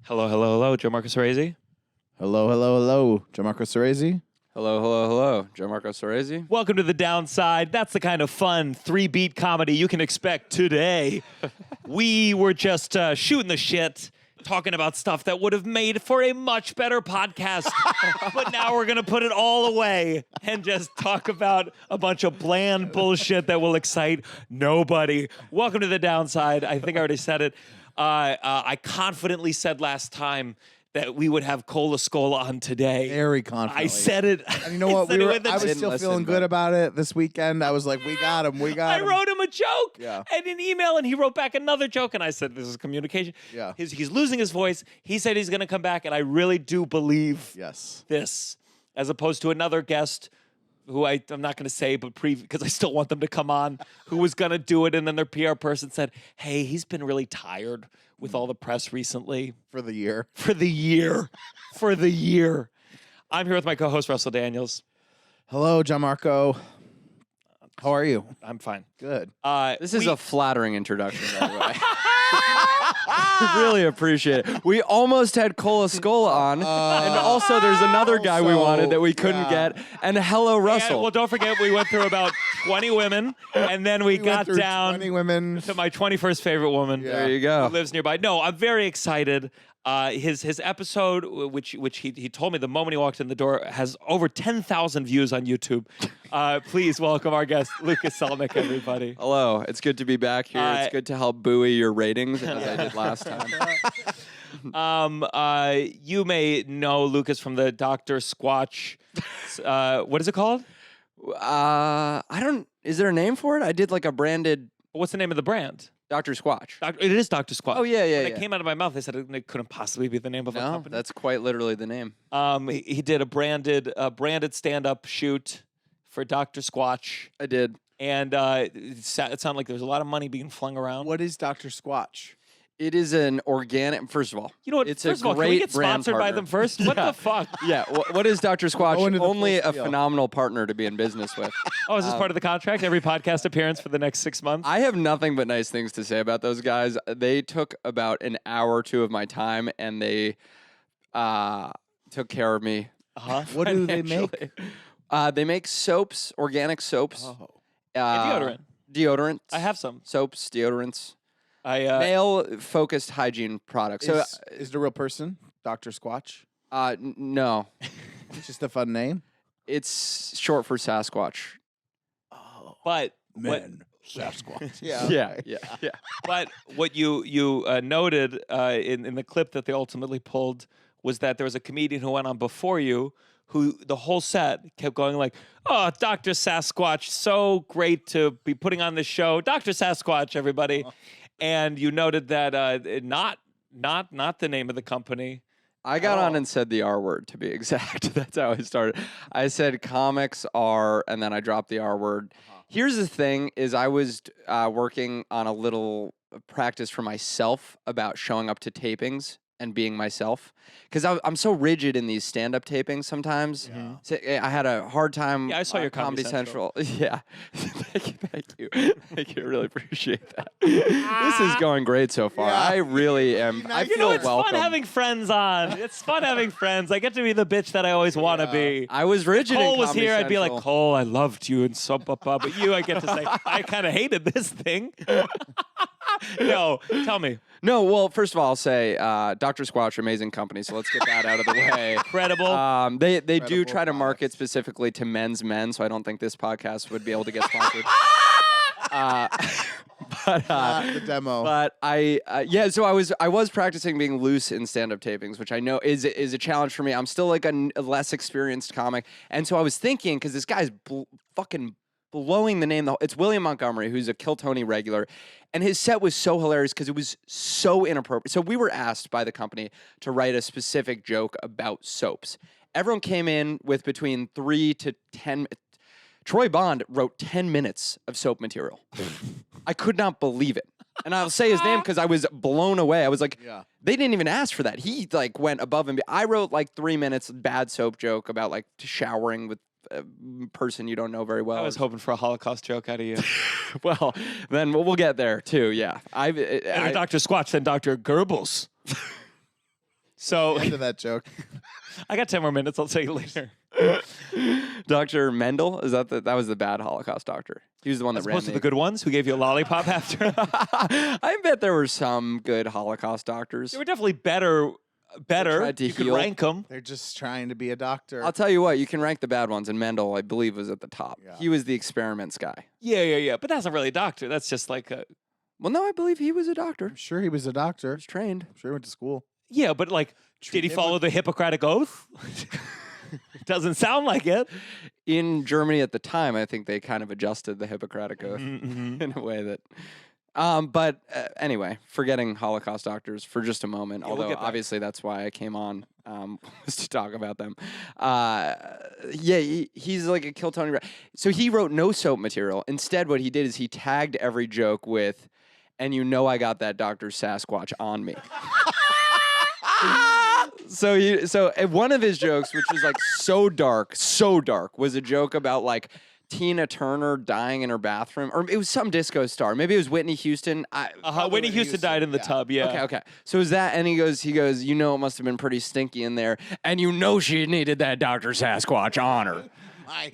Hello, hello, hello. Gianmarco Soresi. Hello, hello, hello. Gianmarco Soresi. Hello, hello, hello. Gianmarco Soresi. Welcome to The Downside. That's the kind of fun three-beat comedy you can expect today. We were just shooting the shit, talking about stuff that would have made for a much better podcast. But now we're going to put it all away and just talk about a bunch of bland bullshit that will excite nobody. Welcome to The Downside. I think I already said it. I confidently said last time that we would have Cola Scola on today. Very confidently. I said it. And you know what? I was still feeling good about it this weekend. I was like, we got him. I wrote him a joke Yeah. and an email, and he wrote back another joke, and I said, this is communication. Yeah. He's losing his voice. He said he's going to come back, and I really do believe this, as opposed to another guest who I'm not going to say, but because I still want them to come on, who was going to do it, and then their PR person said, hey, he's been really tired with all the press recently. For the year. For the year. For the year. I'm here with my co-host, Russell Daniels. Hello, Gianmarco. How are you? I'm fine. Good. This is a flattering introduction, by the way. I really appreciate it. We almost had Cola Scola on, and also there's another guy we wanted that we couldn't get. And hello, Russell. And, well, don't forget, we went through about 20 women, and then we got went through down 20 women. to my 21st favorite woman. Yeah. There you Who go. lives nearby. No, I'm very excited. His episode, which he told me the moment he walked in the door, has over 10,000 views on YouTube. Please welcome our guest, Lucas Zelnick, everybody. Hello. It's good to be back here. It's good to help buoy your ratings, as I did last time. You may know Lucas from the Dr. Squatch. What is it called? Is there a name for it? I did like a branded What's the name of the brand? Dr. Squatch. It is Dr. Squatch. Oh, yeah, yeah, When yeah. it came out of my mouth, I said it couldn't possibly be the name of a No, company. that's quite literally the name. He did a branded stand-up shoot for Dr. Squatch, I did. and it sounded like there was a lot of money being flung around. What is Dr. Squatch? It is an organic, first of all. You know what? It's first a of all, great can we get brand sponsored by partner. them first? What the fuck? Yeah, what is Dr. Squatch? Go into the Only full a spiel. phenomenal partner to be in business with. Oh, is this part of the contract? Every podcast appearance for the next 6 months? I have nothing but nice things to say about those guys. They took about an hour or two of my time, and they took care of me. Uh-huh. What do they make? financially. They make soaps, organic soaps. Oh. Deodorant. Deodorants. I have some. Soaps, deodorants. Male-focused hygiene products. So, Is it a real person? Dr. Squatch? no. It's just a fun name. It's short for Sasquatch. Oh. But Sasquatch. Yeah. But what you noted in the clip that they ultimately pulled was that there was a comedian who went on before you who the whole set kept going like, oh, Dr. Sasquatch, so great to be putting on this show. Dr. Sasquatch, everybody. And you noted that not the name of the company. I got on and said the R word, to be exact. That's how I started. I said comics are, and then I dropped the R word. Here's the thing, is I was working on a little practice for myself about showing up to tapings and being myself. Because I'm so rigid in these stand-up tapings sometimes. Yeah. So I had a hard time. Yeah, I saw your Comedy Central. Yeah. Thank you. Thank you. I really appreciate that. This is going great so far. Yeah. I really am. I You feel know, it's welcome. fun having friends on. It's fun having friends. I get to be the bitch that I always want to be. I was rigid in Cole was Comedy here, I'd be like, Central. Cole, I loved you and so but you, I get to say, I kind of hated this thing. No, tell me. No, well, first of all, I'll say Dr. Squatch, amazing company, so let's get that out of the way. Credible. They do Credible try to market products. specifically to men's men, so I don't think this podcast would be able to get sponsored. Not the demo. But so I was practicing being loose in stand-up tapings, which I know is a challenge for me. I'm still like a less experienced comic, and so I was thinking, because this guy's fucking blowing the name. It's William Montgomery, who's a Kill Tony regular, and his set was so hilarious because it was so inappropriate. So we were asked by the company to write a specific joke about soaps. Everyone came in with between 3 to 10. Troy Bond wrote 10 minutes of soap material. I could not believe it. And I'll say his name because I was blown away. I was like, they didn't even ask for that. He like went above and beyond. I wrote like 3 minutes bad soap joke about like showering with a person you don't know very well. I was hoping for a Holocaust joke out of you. Well, then we'll get there too. Yeah, Dr. Squatch, then Dr. Goebbels. So End of that joke. I got 10 more minutes. I'll tell you later. Dr. Mendel, is that that was the bad Holocaust doctor? He was the one that As ran opposed to the good ones who gave you a lollipop after. I bet there were some good Holocaust doctors. They were definitely better. tried to You could heal. rank them. They're just trying to be a doctor. I'll tell you what, you can rank the bad ones, and Mendel, I believe, was at the top. Yeah. He was the experiments guy. Yeah. But that's not really a doctor. That's just like a. Well, no, I believe he was a doctor. I'm sure he was a doctor. He was trained. I'm sure he went to school. Yeah, but like, did he follow the Hippocratic Oath? Doesn't sound like it. In Germany at the time, I think they kind of adjusted the Hippocratic Oath in a way that. But anyway, forgetting Holocaust doctors for just a moment, Yeah, we'll although get back. obviously that's why I came on, was to talk about them. He's like a Kill Tony. So he wrote no soap material. Instead, what he did is he tagged every joke with, "And you know I got that Dr. Sasquatch on me." So one of his jokes, which was like so dark, was a joke about like Tina Turner dying in her bathroom, or it was some disco star. Maybe it was Whitney Houston. Whitney Houston died in the tub. Yeah. Okay. So is that? And he goes, you know, it must have been pretty stinky in there, and you know she needed that Dr. Sasquatch on her.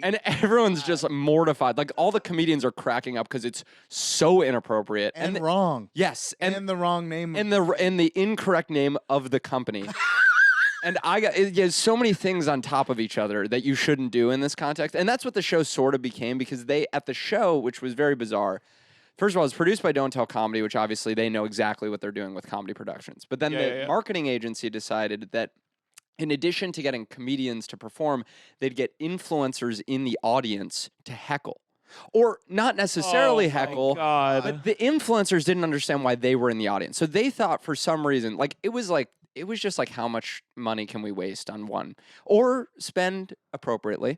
And everyone's just mortified. Like all the comedians are cracking up because it's so inappropriate And wrong. Yes, And the wrong name. and the incorrect name of the company. And there's so many things on top of each other that you shouldn't do in this context. And that's what the show sort of became, because at the show, which was very bizarre. First of all, it's produced by Don't Tell Comedy, which obviously they know exactly what they're doing with comedy productions. But then the marketing agency decided that in addition to getting comedians to perform, they'd get influencers in the audience to heckle. Or not necessarily heckle, but the influencers didn't understand why they were in the audience. So they thought for some reason, it was just like, how much money can we waste on one, or spend appropriately?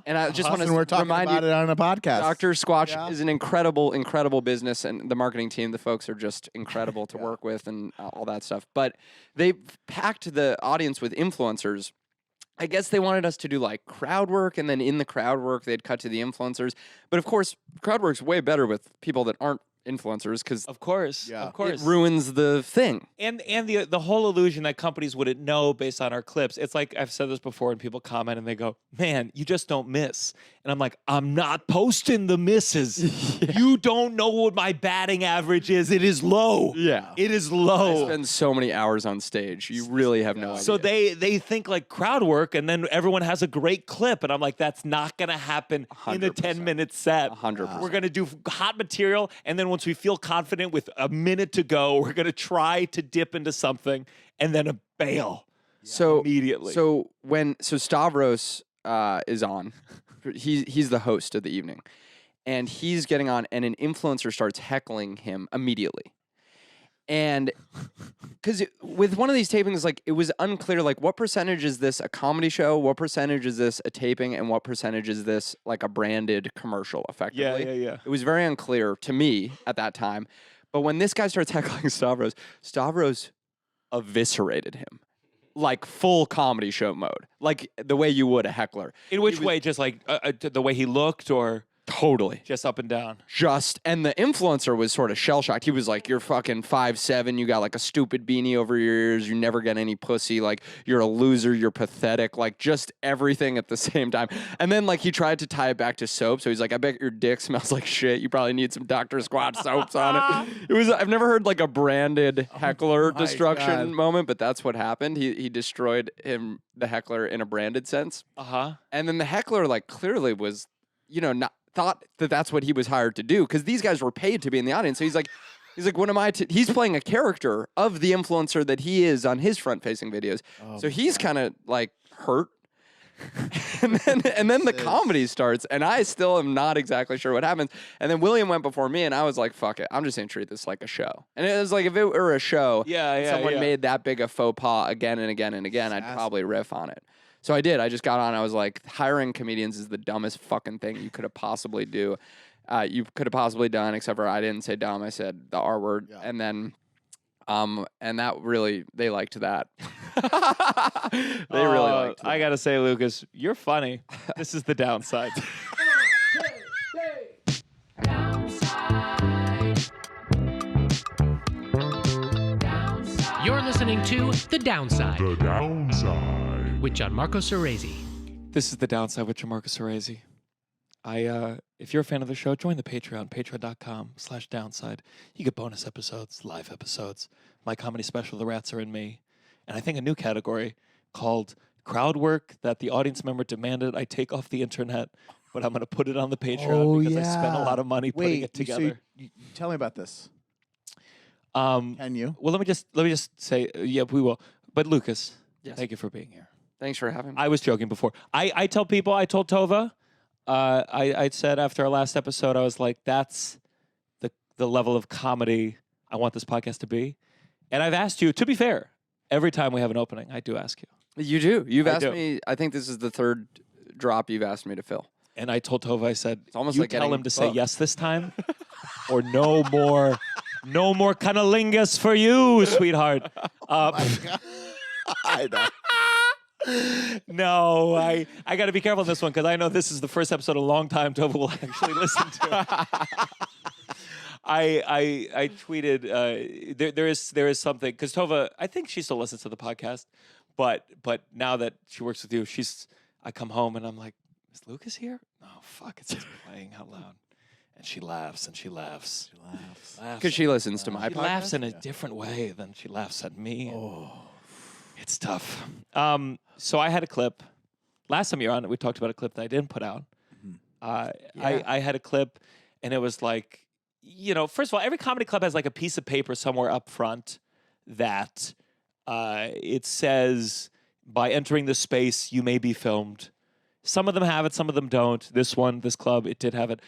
And I just want to we're talking remind about you, it on a podcast. Dr. Squatch is an incredible business, and the marketing team, the folks are just incredible to work with, and all that stuff. But they packed the audience with influencers. I guess they wanted us to do like crowd work, and then in the crowd work, they'd cut to the influencers. But of course, crowd work's way better with people that aren't influencers, because Of course. it ruins the thing. And the whole illusion that companies wouldn't know based on our clips. It's like, I've said this before, and people comment and they go, "Man, you just don't miss." And I'm like, I'm not posting the misses. You don't know what my batting average is. It is low. Yeah. It is I low. spend so many hours on stage. You really have no idea. So they think like crowd work, and then everyone has a great clip, and I'm like, that's not gonna happen in a 10-minute set. 100%. We're gonna do hot material, and then once we feel confident with a minute to go, we're gonna try to dip into something, and then bail. So immediately. So Stavros is on. He's the host of the evening, and he's getting on, and an influencer starts heckling him immediately. And because with one of these tapings, like, it was unclear, like, what percentage is this a comedy show, what percentage is this a taping, and what percentage is this like a branded commercial, effectively. Yeah. It was very unclear to me at that time. But when this guy starts heckling Stavros eviscerated him. Like full comedy show mode, like the way you would a heckler. In which way? Just like the way he looked, or totally just up and down? And the influencer was sort of shell-shocked. He was like, "You're fucking 5'7", you got like a stupid beanie over your ears, you never get any pussy, like you're a loser, you're pathetic," like just everything at the same time. And then like he tried to tie it back to soap, so he's like, "I bet your dick smells like shit. You probably need some Dr. Squatch soaps on it." I've never heard like a branded heckler destruction moment, but that's what happened. He destroyed the heckler in a branded sense. And then the heckler like clearly was, thought that that's what he was hired to do, because these guys were paid to be in the audience. So he's like, what am I he's playing a character of the influencer that he is on his front-facing videos. So he's kind of like hurt. and then the comedy starts, and I still am not exactly sure what happens. And then William went before me, and I was like, fuck it, I'm just gonna treat this like a show. And it was like, if it were a show, someone made that big a faux pas again and again and again, I'd probably riff on it. So I did. I just got on. I was like, hiring comedians is the dumbest fucking thing you could have possibly done, except for I didn't say dumb. I said the R word. Yeah. And then, and that really, they liked that. They really liked that. I got to say, Lucas, you're funny. This is the downside. You're listening listening to The Downside. The Downside. With Gianmarco Soresi. This is The Downside with Gianmarco Soresi. If you're a fan of the show, join the Patreon, patreon.com/downside. You get bonus episodes, live episodes, my comedy special, The Rats Are In Me, and I think a new category called crowdwork that the audience member demanded I take off the internet, but I'm going to put it on the Patreon because I spent a lot of money putting it together. You tell me about this. Can you? Well, let me just say, yeah, we will. But Lucas, thank you for being here. Thanks for having me. I was joking before. I tell people, I told Tova, I said after our last episode, I was like, that's the level of comedy I want this podcast to be. And I've asked you, to be fair, every time we have an opening, I do ask you. You do. You've asked me, I think this is the third drop you've asked me to fill. And I told Tova, I said, it's almost you like tell him to say yes this time, or no more cunnilingus for you, sweetheart. No, I got to be careful on this one because I know this is the first episode in a long time Tova will actually listen to. I tweeted there is something because Tova, I think she still listens to the podcast, but now that she works with you, I come home and I'm like, is Lucas here? No, fuck, it's just playing out loud. And she laughs and she laughs. Because she listens to my podcast? She laughs in a different way than she laughs at me. Oh, it's tough. So I had a clip. Last time you were on, we talked about a clip that I didn't put out. I had a clip, and it was like, first of all, every comedy club has like a piece of paper somewhere up front that it says, by entering this space, you may be filmed. Some of them have it, some of them don't. This club, it did have it.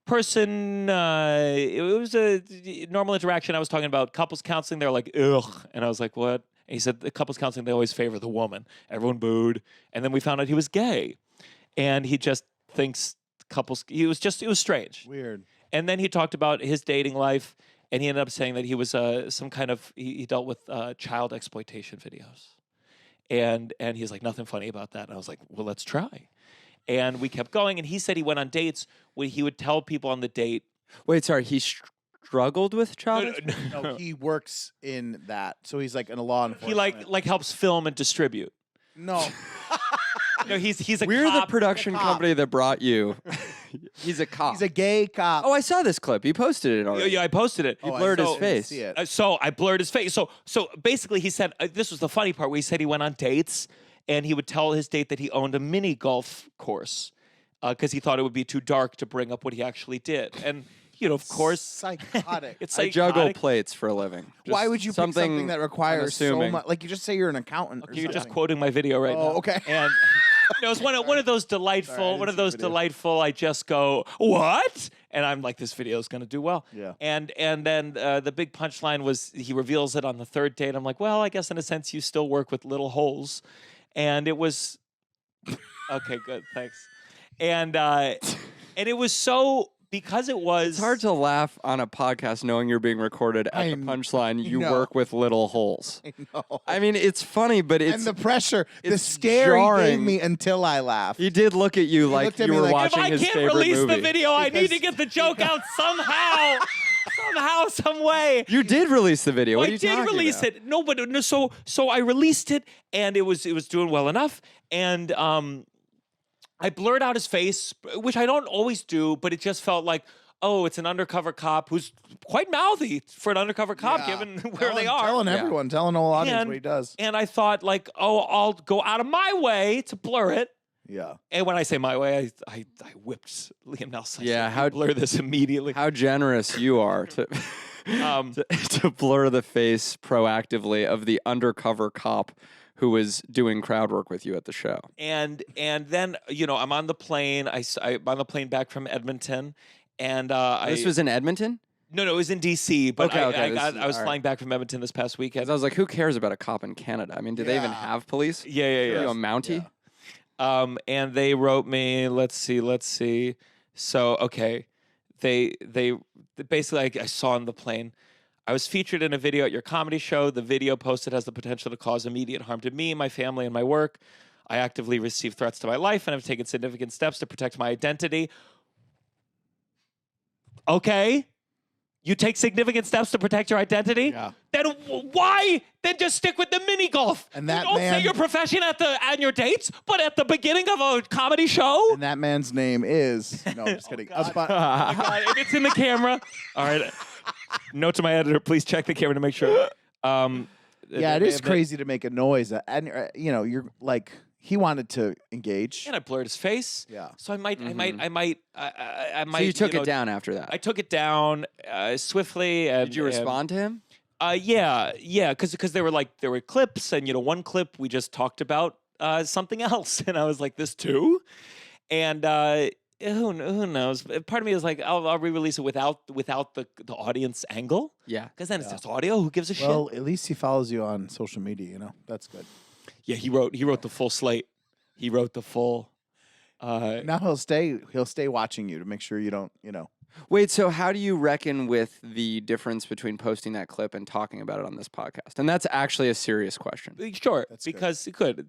Person, it was a normal interaction. I was talking about couples counseling. They're like, ugh. And I was like, what? And he said, the couples counseling, they always favor the woman. Everyone booed. And then we found out he was gay. And he just thinks it was strange. Weird. And then he talked about his dating life. And he ended up saying that he was he dealt with child exploitation videos. And he's like, nothing funny about that. And I was like, well, let's try. And we kept going. And he said he went on dates where he would tell people on the date. Wait, sorry. He struggled with child? No, he works in that. So he's like in a law enforcement. He like helps film and distribute. No. No, he's a We're cop. the production company that brought you. He's a cop. He's a gay cop. Oh, I saw this clip. He posted it already. Yeah, I posted it. He blurred his face. So I blurred his face. So basically he said, this was the funny part where he said he went on dates and he would tell his date that he owned a mini golf course because he thought it would be too dark to bring up what he actually did. And, of course. Psychotic. It's I juggle plates for a living. Why would you pick something that requires so much? Like, you just say you're an accountant. Okay, you're just quoting my video right now. Oh, okay. And it's one of those delightful, I just go, what? And I'm like, this video is going to do well. Yeah. And then the big punchline was he reveals it on the third date. I'm like, well, I guess in a sense you still work with little holes. And it was, okay, good, thanks. And it was so, because it was. It's hard to laugh on a podcast knowing you're being recorded at the punchline, you work with little holes. I know. I mean, it's funny, but it's. And the pressure, the scare he gave me until I laughed. He did look at you like you were watching his favorite movie. If I can't release the video, I need to get the joke out somehow. Somehow, some way. You did release the video. What are you talking about? I did release it. No, but no, so I released it, and it was doing well enough, and I blurred out his face, which I don't always do, but it just felt like, oh, it's an undercover cop who's quite mouthy for an undercover cop, given where they are. Telling everyone, telling the whole audience what he does. And I thought, like, oh, I'll go out of my way to blur it. Yeah. And when I say my way, I whipped Liam Nelson. Yeah, how blur this immediately. How generous you are to to blur the face proactively of the undercover cop who was doing crowd work with you at the show. And then I'm on the plane. I'm on the plane back from Edmonton, and this was in Edmonton. No, it was in D.C. But okay. I was flying back from Edmonton this past weekend. I was like, who cares about a cop in Canada? I mean, do they even have police? Yeah. Are you a Mountie? Yeah. And they wrote me. Let's see. So okay, they basically I saw on the plane. I was featured in a video at your comedy show. The video posted has the potential to cause immediate harm to me, my family, and my work. I actively receive threats to my life and have taken significant steps to protect my identity. Okay. You take significant steps to protect your identity? Yeah. Then why? Then just stick with the mini golf. And that you don't man- say your profession on your dates, but at the beginning of a comedy show? And that man's name is. No, I'm just kidding. Oh, God, if it's in the camera. All right. Note to my editor, please check the camera to make sure. Yeah, it is crazy to make a noise. And, you're like, he wanted to engage. And I blurred his face. Yeah. So I might. So you took it down after that. I took it down swiftly. And, Did you respond to him? Yeah, because there were clips, and one clip we just talked about something else, and I was like, this too, and who knows? Part of me is like, I'll re-release it without the audience angle. Yeah, because then it's just audio. Who gives a shit? Well, at least he follows you on social media. That's good. Yeah, he wrote the full slate. He wrote the full. Now he'll stay watching you to make sure you don't. Wait, so how do you reckon with the difference between posting that clip and talking about it on this podcast? And that's actually a serious question. Sure, That's because it could,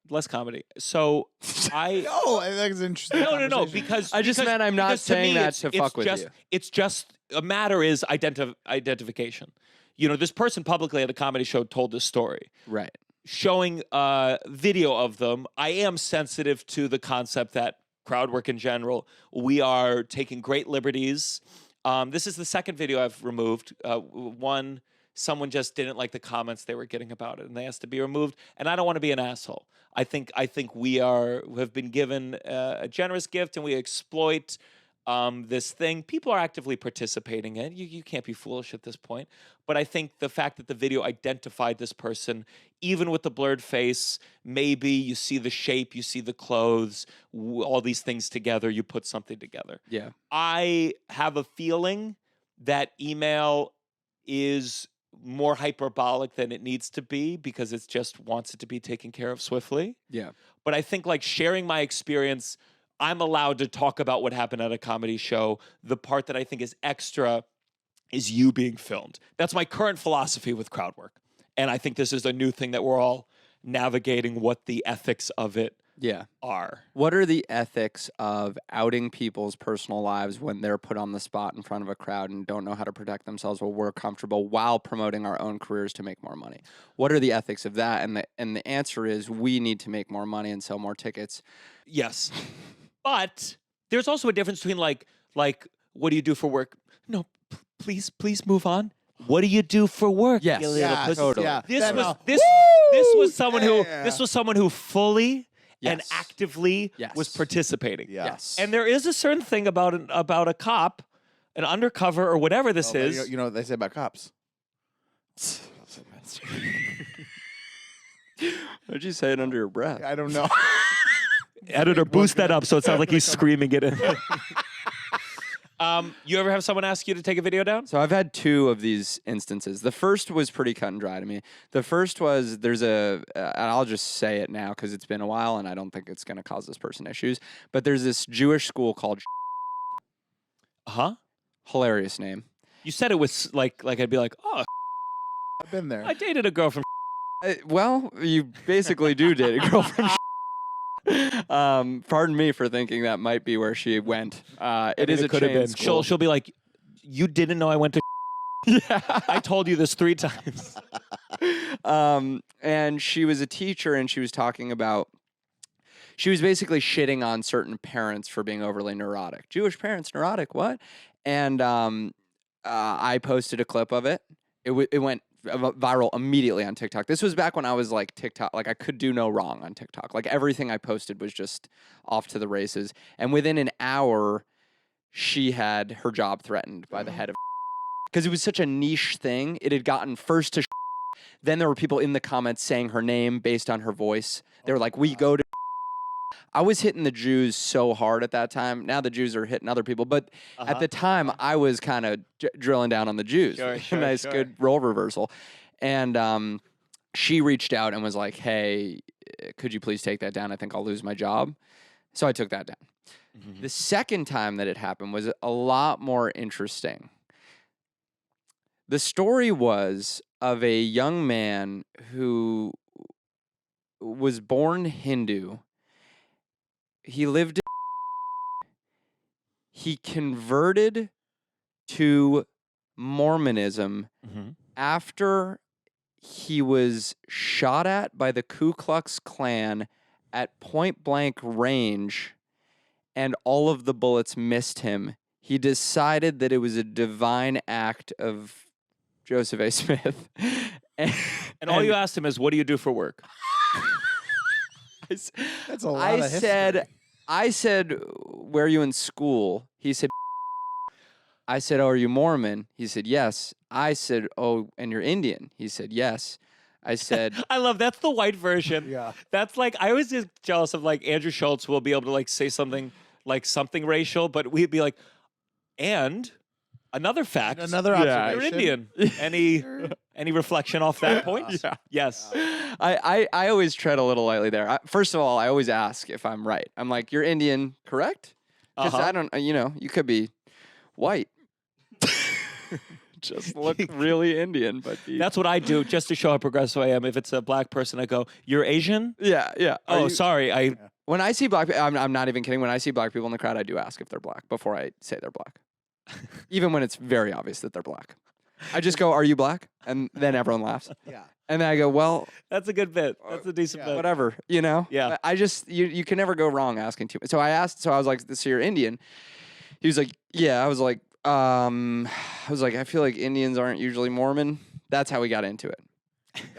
less comedy. So I think it's interesting. No, because I just meant I'm not because to saying me, that to fuck with you. It's just a matter is identification. This person publicly at a comedy show told this story. Right. Showing video of them, I am sensitive to the concept that crowd work in general, we are taking great liberties. This is the second video I've removed. One, someone just didn't like the comments they were getting about it, and they asked to be removed. And I don't want to be an asshole. I think we have been given a generous gift, and we exploit this thing. People are actively participating in it. You can't be foolish at this point. But I think the fact that the video identified this person, even with the blurred face, maybe you see the shape, you see the clothes, all these things together, you put something together. Yeah. I have a feeling that email is more hyperbolic than it needs to be because it just wants it to be taken care of swiftly. Yeah. But I think like sharing my experience, I'm allowed to talk about what happened at a comedy show. The part that I think is extra is you being filmed. That's my current philosophy with crowd work. And I think this is a new thing that we're all navigating what the ethics of it are. What are the ethics of outing people's personal lives when they're put on the spot in front of a crowd and don't know how to protect themselves or we're comfortable while promoting our own careers to make more money? What are the ethics of that? And the answer is we need to make more money and sell more tickets. Yes. But there's also a difference between like what do you do for work? No, please move on. What do you do for work? Yes. you little Yeah, pussy? totally. Yeah. This Then, was someone who fully and Yes. actively Yes. was participating. Yeah. Yes. And there is a certain thing about a cop, an undercover or whatever this Well, is. you know what they say about cops. Why'd you say it under your breath? I don't know. Editor, boost that up so it sounds like he's screaming it in. You ever have someone ask you to take a video down? So I've had two of these instances. The first was pretty cut and dry to me. The first was and I'll just say it now because it's been a while and I don't think it's going to cause this person issues. But there's this Jewish school called Huh? hilarious name. You said it was like I'd be like, oh, I've been there. I dated a girl from. Well, you basically do date a girl from pardon me for thinking that might be where she went. It is a could have chain been. school. She'll be like, you didn't know I went to. I told you this 3 times. And she was a teacher, and she was talking about. She was basically shitting on certain parents for being overly neurotic. Jewish parents, neurotic, what? And I posted a clip of it. It went viral immediately on TikTok. This was back when I was like TikTok, like I could do no wrong on TikTok. Like everything I posted was just off to the races. And within an hour, she had her job threatened by the head of because it was such a niche thing. It had gotten first to then there were people in the comments saying her name based on her voice. They were like, we go to I was hitting the Jews so hard at that time. Now the Jews are hitting other people. But at the time, I was kind of drilling down on the Jews. Sure, Nice, good role reversal. And she reached out and was like, hey, could you please take that down? I think I'll lose my job. So I took that down. The second time that it happened was a lot more interesting. The story was of a young man who was born Hindu. He lived he converted to Mormonism after he was shot at by the Ku Klux Klan at point blank range and all of the bullets missed him. He decided that it was a divine act of Joseph A. Smith. And all you asked him is, what do you do for work? That's a lot of history. I said, where are you in school? He said, I said, oh, are you Mormon? He said, yes. I said, oh, and you're Indian? He said, yes. I said, I love that's the white version. Yeah. That's like I always get jealous of like Andrew Schultz will be able to like say something like something racial, but we'd be like, and another fact, Another Yeah. you're observation. Indian. Any reflection off that point? Yeah. Yes. I always tread a little lightly there. First of all, I always ask if I'm right. I'm like, you're Indian, correct? Because I don't, you could be white. Just look really Indian, but That's what I do just to show how progressive I am. If it's a black person, I go, "You're Asian." yeah. Oh, sorry. When I see black people, I'm not even kidding. When I see black people in the crowd, I do ask if they're black before I say they're black. Even when it's very obvious that they're black. I just go, are you black? And then everyone laughs. Yeah. And then I go, well, That's a good bit. That's a decent bit. whatever, Yeah. I just, you can never go wrong asking too much. So I was like, so you're Indian? He was like, yeah. I was like, I feel like Indians aren't usually Mormon. That's how we got into it.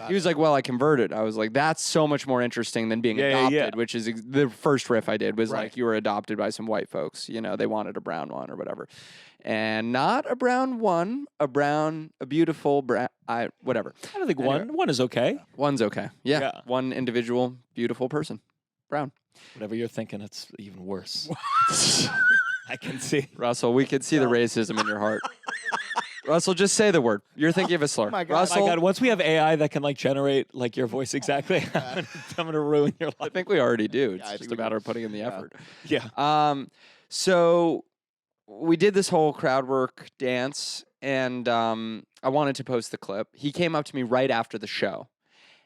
He was like, well, I converted. I was like, that's so much more interesting than being adopted, which is the first riff I did was like, you were adopted by some white folks. They wanted a brown one or whatever. And not a brown one, a beautiful brown, whatever. I don't think Anyway. one is okay. One's okay. Yeah. Yeah. One individual, beautiful person. Brown. Whatever you're thinking, it's even worse. I can see. Russell, we could see the racism in your heart. Russell, just say the word. You're thinking of a slur. my God. Russell, My God, once we have AI that can like generate like your voice exactly, I'm gonna ruin your I life. think we already do. It's I just think a we matter do. of putting in the Yeah. effort. Yeah. So we did this whole crowd work dance, and I wanted to post the clip. He came up to me right after the show,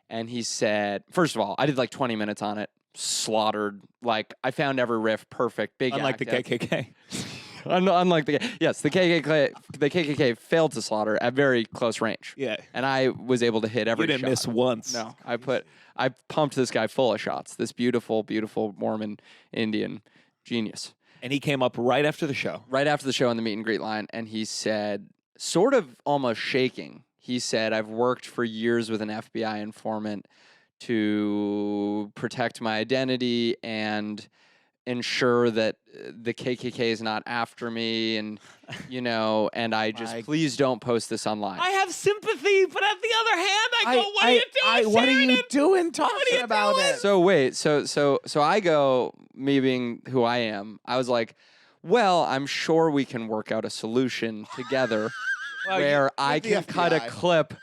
and he said, first of all, I did like 20 minutes on it, slaughtered. Like, I found every riff perfect, big Unlike the act, yeah. KKK. Unlike the KKK failed to slaughter at very close range. Yeah. And I was able to hit every You didn't shot. miss once. No, I pumped this guy full of shots. This beautiful, beautiful Mormon Indian genius. And he came up right after the show. Right after the show on the meet and greet line, and he said, sort of almost shaking, he said, I've worked for years with an FBI informant to protect my identity and ensure that the KKK is not after me, and and I just please don't post this online. I have sympathy, but at the other hand, I go, what are you doing? What are sharing you it? doing talking about it? So wait, so I go, me being who I am, I was like, well, I'm sure we can work out a solution together where I the can cut a FBI. clip,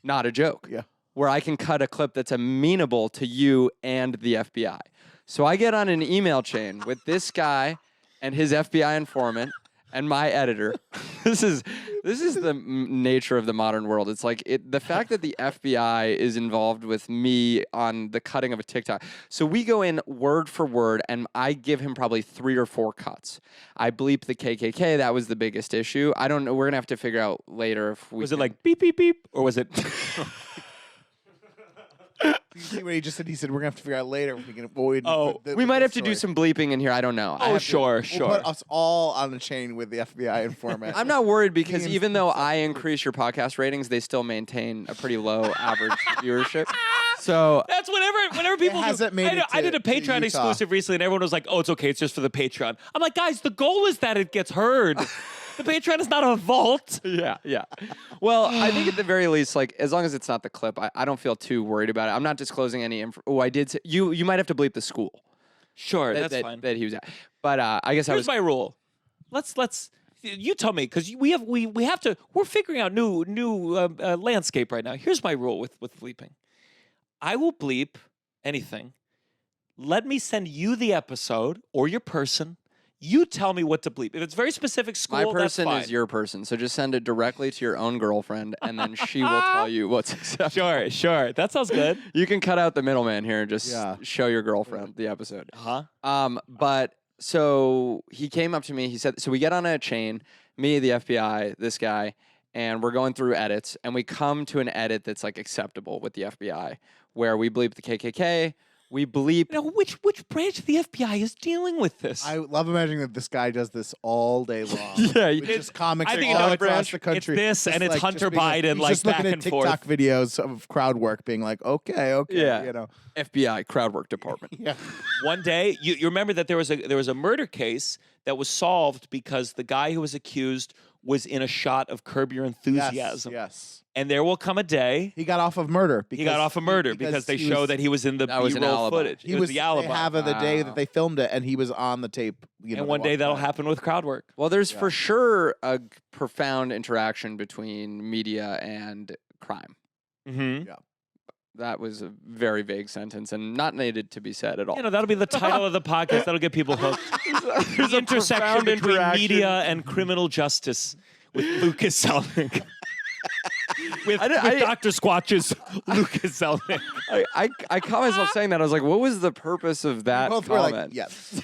not a joke. Yeah. Where I can cut a clip that's amenable to you and the FBI. So I get on an email chain with this guy and his FBI informant and my editor. This is the nature of the modern world. It's like the fact that the FBI is involved with me on the cutting of a TikTok. So we go in word for word, and I give him probably 3 or 4 cuts. I bleep the KKK. That was the biggest issue. I don't know. We're gonna have to figure out later if we Was it like beep, beep, beep? Or was it? You see what he just said? He said we're gonna have to figure out later if we can avoid. we might have to do some bleeping in here. I don't know. I Oh, have to- sure, We'll sure. put us all on the chain with the FBI informant. I'm not worried because Being even though I increase your podcast ratings, they still maintain a pretty low average viewership. So That's whenever people hasn't do. made it I did a to Patreon Utah. exclusive recently, and everyone was like, "Oh, it's okay. It's just for the Patreon." I'm like, guys, the goal is that it gets heard. The Patreon is not a vault. yeah. Well, I think at the very least, like as long as it's not the clip, I don't feel too worried about it. I'm not disclosing any info. Oh, I did. Say, you might have to bleep the school Sure, that, that's that, fine. that he was at. But I guess I Here's was. my rule. Let's. You tell me, because we have to. We're figuring out new landscape right now. Here's my rule with bleeping. I will bleep anything. Let me send you the episode or your person. You tell me what to bleep. If it's very specific school, My person that's fine. is your person, so just send it directly to your own girlfriend, and then she will tell you what's acceptable. Sure. That sounds good. You can cut out the middleman here and just Yeah. show your girlfriend the episode. Huh? But so he came up to me. He said, so we get on a chain. me, the FBI, this guy, and we're going through edits, and we come to an edit that's like acceptable with the FBI, where we bleep the KKK, we bleep. Now, which branch of the FBI is dealing with this? I love imagining that this guy does this all day long. Yeah, with just comics I think all no, across the country. It's this, Just and it's like, Hunter just being like- Biden, he's like, just looking back at and TikTok forth. videos of crowd work, being like, okay, Yeah. you know. FBI crowdwork department. Yeah. One day, you remember that there was a murder case that was solved because the guy who was accused was in a shot of Curb Your Enthusiasm. Yes. And there will come a day He got off of murder. he got off of murder because they he show was- that he was in the That was an B-roll alibi. footage. he It was the alibi. They have the day that Wow. they filmed it, and he was on the tape. You know, And one day that'll happen with crowd work. Well, there's for sure a profound interaction between media and crime. Mm-hmm. That was a very vague sentence and not needed to be said at all. You know, that'll be the title of the podcast. That'll get people hooked. There's The a intersection profound between interaction. media and criminal justice with Lucas Zelnick. with I- Dr. Squatch's Lucas Zelnick. I caught myself saying that. I was like, what was the purpose of that both were comment? like, yes.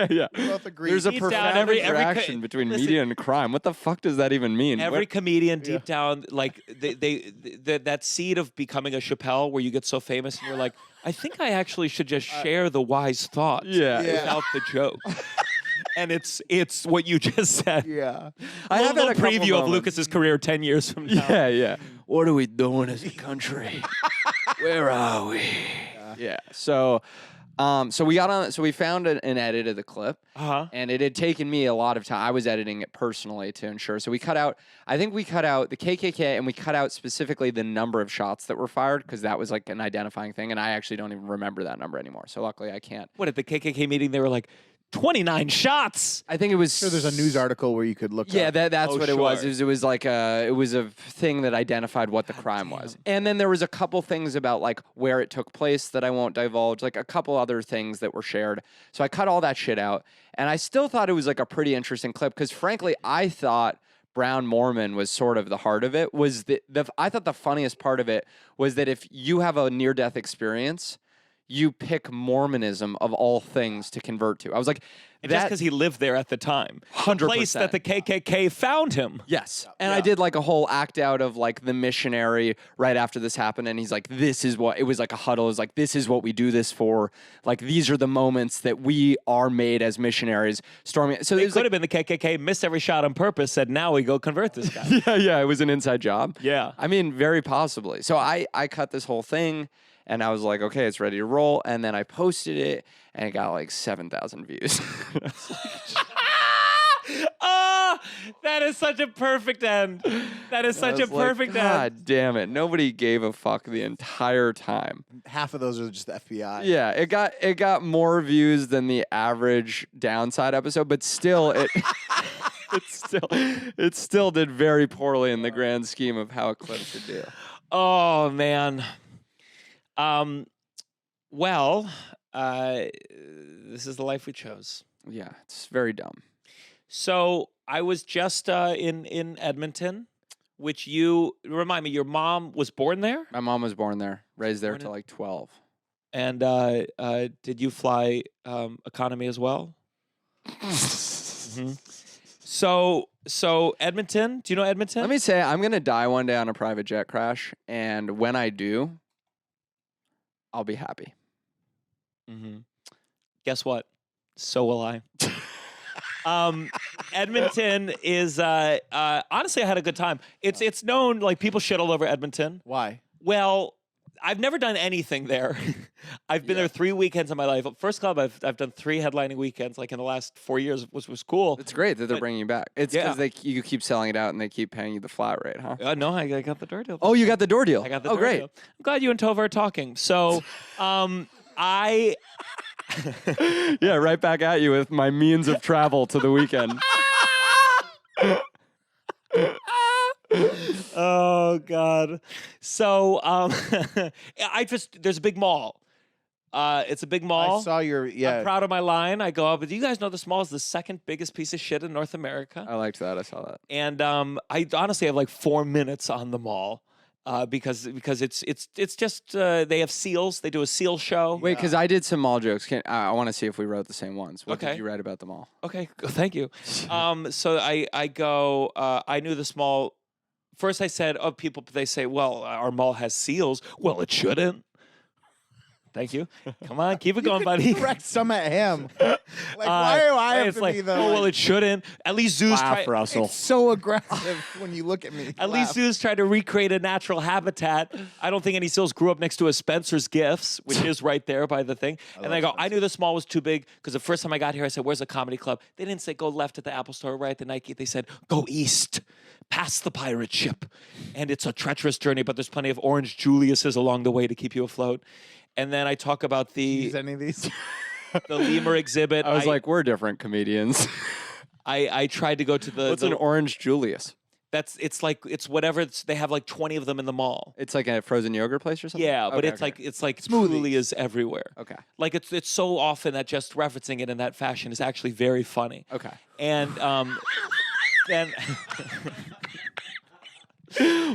yeah. We both agreed. There's a Deep down, profound every interaction between listen, media and crime. What the fuck does that even mean? Every What- comedian deep down, like that seed of becoming a Chappelle where you get so famous and you're like, I think I actually should just share the wise thoughts Yeah. Yeah. without the joke. And it's what you just said. Yeah. I have a had a couple preview of moments. Lucas's career 10 years from now. Yeah. What are we doing as a country? Where are we? Yeah. So we got on. So we found an edit of the clip, and it had taken me a lot of time. I was editing it personally to ensure. So we cut out. I think we cut out the KKK, and we cut out specifically the number of shots that were fired because that was like an identifying thing, and I actually don't even remember that number anymore. So luckily, I can't. What, at the KKK meeting, they were like, 29 shots. I think it was. Sure, there's a news article where you could look Yeah, up. that's Oh, what it was. sure. It was like it was a thing that identified what the crime was. And then there was a couple things about like where it took place that I won't divulge, like a couple other things that were shared. So I cut all that shit out. And I still thought it was like a pretty interesting clip because frankly, I thought Brown Mormon was sort of the heart of it. Was I thought the funniest part of it was that if you have a near-death experience, you pick Mormonism of all things to convert to. I was like, And just because he lived there at the time. 100%. The place that the KKK found him. Yes. And I did like a whole act out of like the missionary right after this happened. And he's like, this is what, it was like a huddle. It was like, this is what we do this for. Like, these are the moments that we are made as missionaries. Storming. So It was could like, have been the KKK, missed every shot on purpose, said, now we go convert this guy. yeah, it was an inside job. Yeah. I mean, very possibly. So I cut this whole thing and I was like, okay, it's ready to roll. And then I posted it and it got like 7,000 views. Ah, that is such a perfect end. That is such I a was like, perfect God end. damn it. Nobody gave a fuck the entire time. Half of those are just the FBI. Yeah, it got more views than the average Downside episode, but still it still did very poorly in the grand scheme of how a clip should do. Oh, man. Well, this is the life we chose. Yeah, it's very dumb. So I was just in Edmonton, which you remind me, your mom was born there, My mom was born there, raised there Born till in- like 12. and did you fly economy as well? Mhm. So Edmonton. Do you know Edmonton? Let me say, I'm gonna die one day on a private jet crash, and when I do, I'll be happy. Mm-hmm. Guess what? So will I. Edmonton is honestly, I had a good time. It's known, like, people shit all over Edmonton. Why? Well, I've never done anything there. I've been there 3 weekends of my life. First club, I've done 3 headlining weekends, like in the last 4 years, which was cool. It's great that they're But- bringing you back. It's Yeah. because you keep selling it out and they keep paying you the flat rate, huh? No, I got the door deal. Oh, you got the door deal. I got the Oh, door great. deal. I'm glad you and Tova are talking. So, I. Yeah, right back at you with my means of travel to the weekend. Oh God. So there's a big mall. It's a big mall. I saw your I'm proud of my line. I go up, but do you guys know this mall is the second biggest piece of shit in North America? I liked that. I saw that. And I honestly have like 4 minutes on the mall. because it's just they have seals. They do a seal show. Wait, because I did some mall jokes. I want to see if we wrote the same ones. What Okay. did you write about the mall? Okay, thank you. So I go. I knew this mall. First, I said, "Oh, people." They say, "Well, our mall has seals." Well, it shouldn't. Thank you. Come on, keep it going, buddy. Direct some at him. Like, why do I have it's to like, be the? oh, well, it shouldn't. At least zoos Laugh, try. Russell. It's so aggressive when you look at me. At least zoos try to recreate a natural habitat. I don't think any seals grew up next to a Spencer's Gifts, which is right there by the thing. And I go, I knew this mall was too big because the first time I got here, I said, "Where's a comedy club?" They didn't say go left at the Apple Store, right at the Nike. They said go east, past the pirate ship, and it's a treacherous journey, but there's plenty of orange Juliuses along the way to keep you afloat. And then I talk about Use any of these? the lemur exhibit. I was like, we're different comedians. I tried to go to the. What's an orange Julius? It's whatever. They have like 20 of them in the mall. It's like a frozen yogurt place or something? Yeah, but Okay, it's okay. like Julius everywhere. Okay. Like it's so often that just referencing it in that fashion is actually very funny. Okay. And then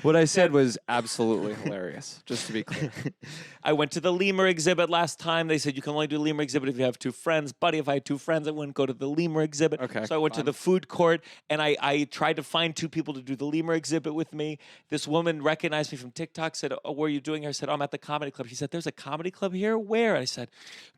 What I said was absolutely hilarious, just to be clear. I went to the lemur exhibit last time. They said you can only do lemur exhibit if you have 2 friends. Buddy, if I had 2 friends, I wouldn't go to the lemur exhibit. Okay, So I went to fine. the food court, and I tried to find 2 people to do the lemur exhibit with me. This woman recognized me from TikTok, said, "Oh, what are you doing here?" I said, "Oh, I'm at the comedy club." She said, "There's a comedy club here? Where?" I said,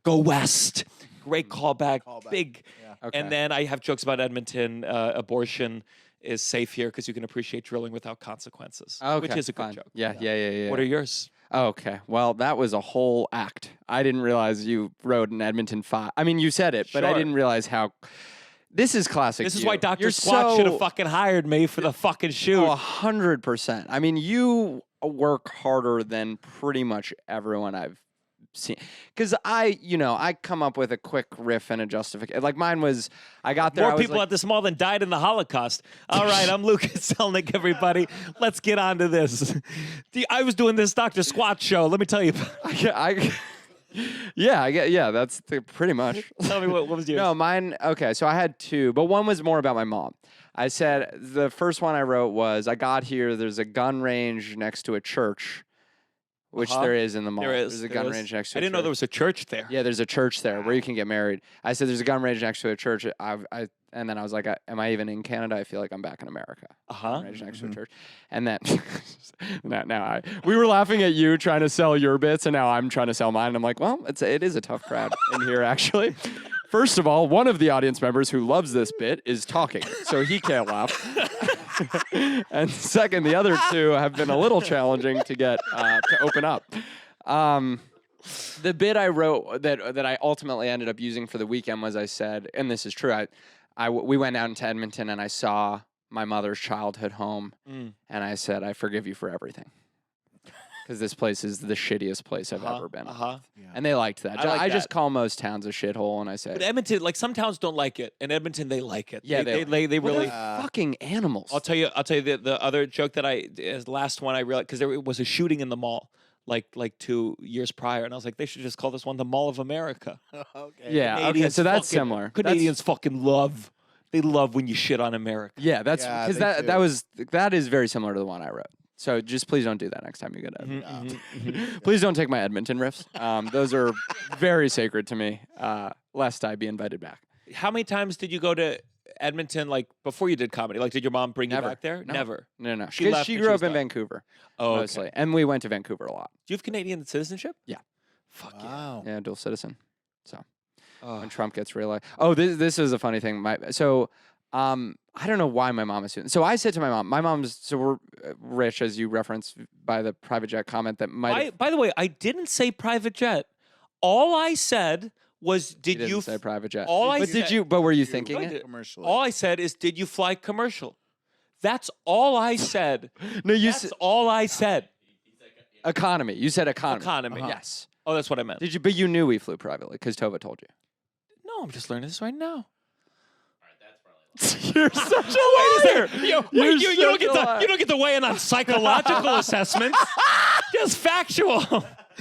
"Go west." Great callback. Big. Okay. And then I have jokes about Edmonton. Abortion is safe here because you can appreciate drilling without consequences, Okay, which is a good fine. joke. Yeah. What are yours? Okay. Well, that was a whole act. I didn't realize you wrote an Edmonton 5. I mean, you said it, but I Sure. didn't realize how. This is classic. This is you. why Dr. You're Squatch should have so- fucking hired me for the fucking shoot. Oh, 100%. I mean, you work harder than pretty much everyone I've seen. Because I come up with a quick riff and a justification. Like mine was, I got there. More I was people like, at this mall than died in the Holocaust. All right, I'm Lucas Zelnick, everybody. Let's get on to this. I was doing this Dr. Squatch show. Let me tell you. That's pretty much. Tell me what was yours? No, mine. Okay, so I had 2, but one was more about my mom. I said the first one I wrote was, I got here. There's a gun range next to a church, which there is in the mall. There is. There's a gun range next to. I didn't know there was a church there. Yeah, there's a church there where you can get married. I said there's a gun range next to a church. And then I was like, am I even in Canada? I feel like I'm back in America. Gun range next to a church. And then we were laughing at you trying to sell your bits, and now I'm trying to sell mine. And I'm like, well, it is a tough crowd in here actually. First of all, one of the audience members who loves this bit is talking, so he can't laugh. And second, the other 2 have been a little challenging to get to open up. The bit I wrote that I ultimately ended up using for the weekend was, I said, and this is true, we went out into Edmonton and I saw my mother's childhood home, and I said, I forgive you for everything. Because this place is the shittiest place I've ever been. And they liked that. I just call most towns a shithole, and I say, But Edmonton, like some towns don't like it. In Edmonton, they like it. Yeah, they well, really. they're fucking animals. I'll tell you the other joke that last one I realized, because there was a shooting in the mall like 2 years prior, and I was like, they should just call this one the Mall of America. Yeah, okay, Canadians so that's fucking- similar. Canadians fucking love. They love when you shit on America. Yeah, that's Yeah, because they that is very similar to the one I wrote. So just please don't do that next time you go to Edmonton. Please don't take my Edmonton riffs. Those are very sacred to me, lest I be invited back. How many times did you go to Edmonton, like before you did comedy? Like, did your mom bring you back there? No. Never. No. She 'Cause left she when grew she up was in done. Vancouver, Oh, okay. mostly. And we went to Vancouver a lot. Do you have Canadian citizenship? Yeah. Fuck yeah. Wow. Yeah, dual citizen. So Oh. when Trump gets reelected. Oh, this is a funny thing. I don't know why my mom is doing. So I said to my mom's. So we're rich, as you referenced by the private jet comment that might. By the way, I didn't say private jet. All I said was, did didn't you say private jet? all I but said- did you? But were you thinking I it? did. Commercially. All I said is, did you fly commercial? That's all I said. No, you That's said all I said. economy. You said economy. Economy. Yes. Oh, that's what I meant. Did you? But you knew we flew privately because Tova told you. No, I'm just learning this right now. You're such a liar. Wait, you don't get to weigh in on psychological assessments. Just factual.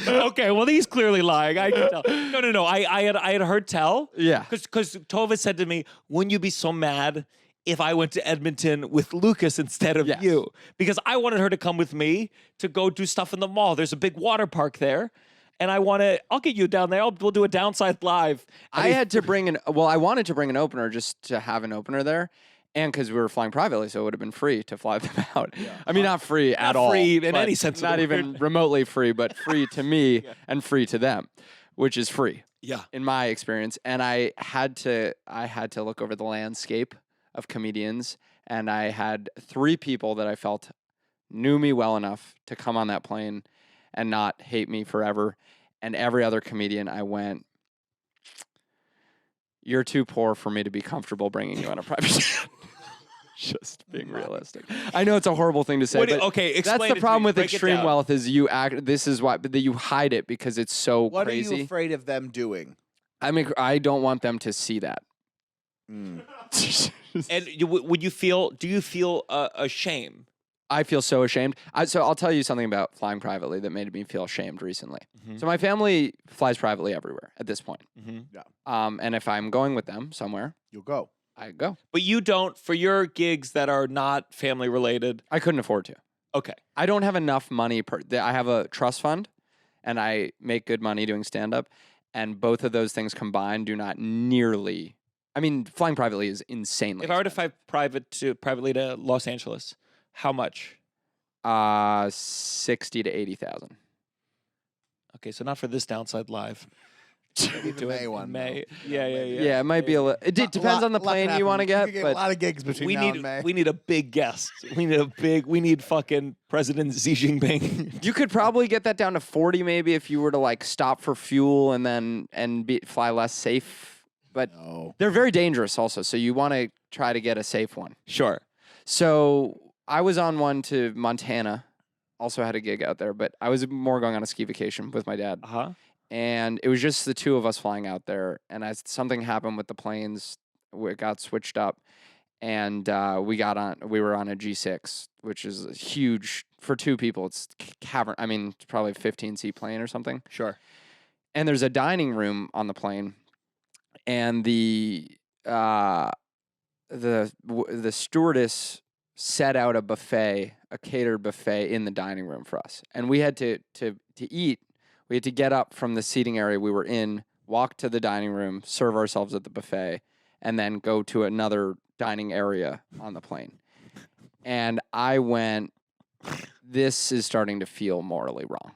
Okay, well, he's clearly lying. I can tell. No. I had heard tell. Yeah. Because Tova said to me, "Wouldn't you be so mad if I went to Edmonton with Lucas instead of Yes. you, because I wanted her to come with me to go do stuff in the mall. There's a big water park there, and I'll get you down there. We'll do a downside live. I had to bring I wanted to bring an opener just to have an opener there. And because we were flying privately, so it would have been free to fly them out. I mean, not free at all. free in but any sense of Not the even word. remotely free, but free to me and free to them, which is free. Yeah. In my experience. And I had to look over the landscape of comedians, and I had 3 people that I felt knew me well enough to come on that plane and not hate me forever. And every other comedian I went, you're too poor for me to be comfortable bringing you on a private jet. Just being realistic. I know it's a horrible thing to say, but explain that's it the to problem me. with Break it extreme down. wealth is you act. This is why, but you hide it because it's so What are crazy. you afraid of them doing? I mean, I don't want them to see that. Mm. And do you feel a shame? I feel so ashamed. So I'll tell you something about flying privately that made me feel ashamed recently. Mhm. So my family flies privately everywhere at this point. Mm-hmm. And if I'm going with them somewhere, You'll go. I go. But you don't, for your gigs that are not family related. I couldn't afford to. Okay. I don't have enough money. I have a trust fund, and I make good money doing stand up. And both of those things combined do not nearly. I mean, flying privately is insanely. If I were to fly privately to Los Angeles, how much? 60 to 80,000. Okay, so not for this downside live. Maybe the Do it May in one. May. though. Yeah. Yeah, it might be a little. It depends on the plane you want to get, You but a lot of gigs between now and May. We need a big guest. We need fucking President Xi Jinping. you could probably get that down to 40 maybe if you were to like stop for fuel and then fly less safe. But No. they're very dangerous also, so you want to try to get a safe one. Sure. So I was on one to Montana, also had a gig out there, but I was more going on a ski vacation with my dad. Uh-huh. And it was just the 2 of us flying out there. And as something happened with the planes, it got switched up, and we were on a G6, which is huge for 2 people. It's cavern. I mean, it's probably a 15-seat plane or something. Sure. And there's a dining room on the plane, and the stewardess set out a buffet, a catered buffet in the dining room for us, and we had to eat. We had to get up from the seating area we were in, walk to the dining room, serve ourselves at the buffet, and then go to another dining area on the plane. And I went, this is starting to feel morally wrong.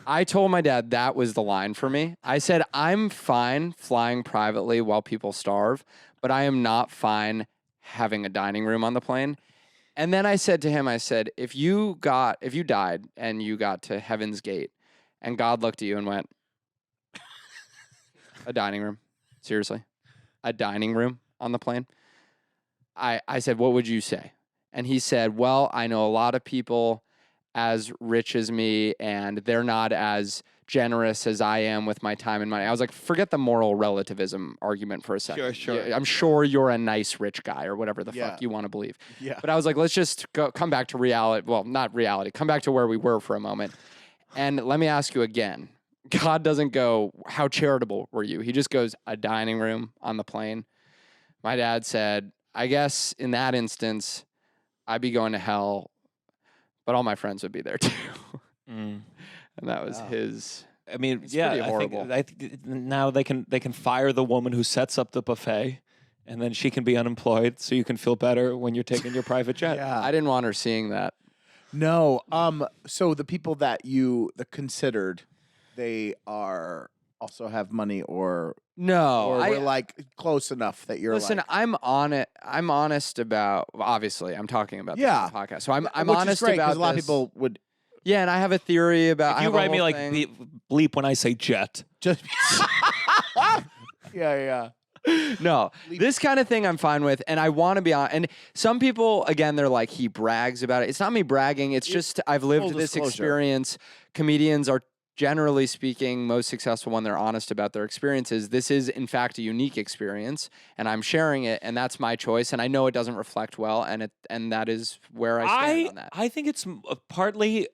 I told my dad that was the line for me. I said, I'm fine flying privately while people starve, but I am not fine having a dining room on the plane. And then I said to him, if you died and you got to Heaven's Gate, and God looked at you and went, a dining room? Seriously? A dining room on the plane? I said, what would you say? And he said, well, I know a lot of people as rich as me, and they're not as generous as I am with my time and money. I was like, forget the moral relativism argument for a second. Sure. Yeah, I'm sure you're a nice rich guy or whatever the Yeah. fuck you want to believe. Yeah. But I was like, let's just come back to reality. Well, not reality. Come back to where we were for a moment. And let me ask you again. God doesn't go, how charitable were you? He just goes, a dining room on the plane. My dad said, I guess in that instance, I'd be going to hell, but all my friends would be there too. Mm. And that was Wow. his. I mean, It's yeah, pretty I horrible. think now they can fire the woman who sets up the buffet, and then she can be unemployed, so you can feel better when you're taking your private jet. Yeah. I didn't want her seeing that. No. So the people that you considered, they are also have money or No, we're like close enough that you're listen. like, I'm on it. I'm honest about. Obviously, I'm talking about this Yeah. on the podcast, so I'm which honest is great, 'cause about a lot this. of people would Yeah, and I have a theory about. If I you have a write me whole like thing. bleep when I say jet. just yeah. No, this kind of thing I'm fine with, and I want to be on. And some people, again, they're like, he brags about it. It's not me bragging. It's just I've lived full this disclosure. experience. Comedians are, generally speaking, most successful when they're honest about their experiences. This is, in fact, a unique experience, and I'm sharing it, and that's my choice. And I know it doesn't reflect well, and that is where I stand on that. I think it's partly.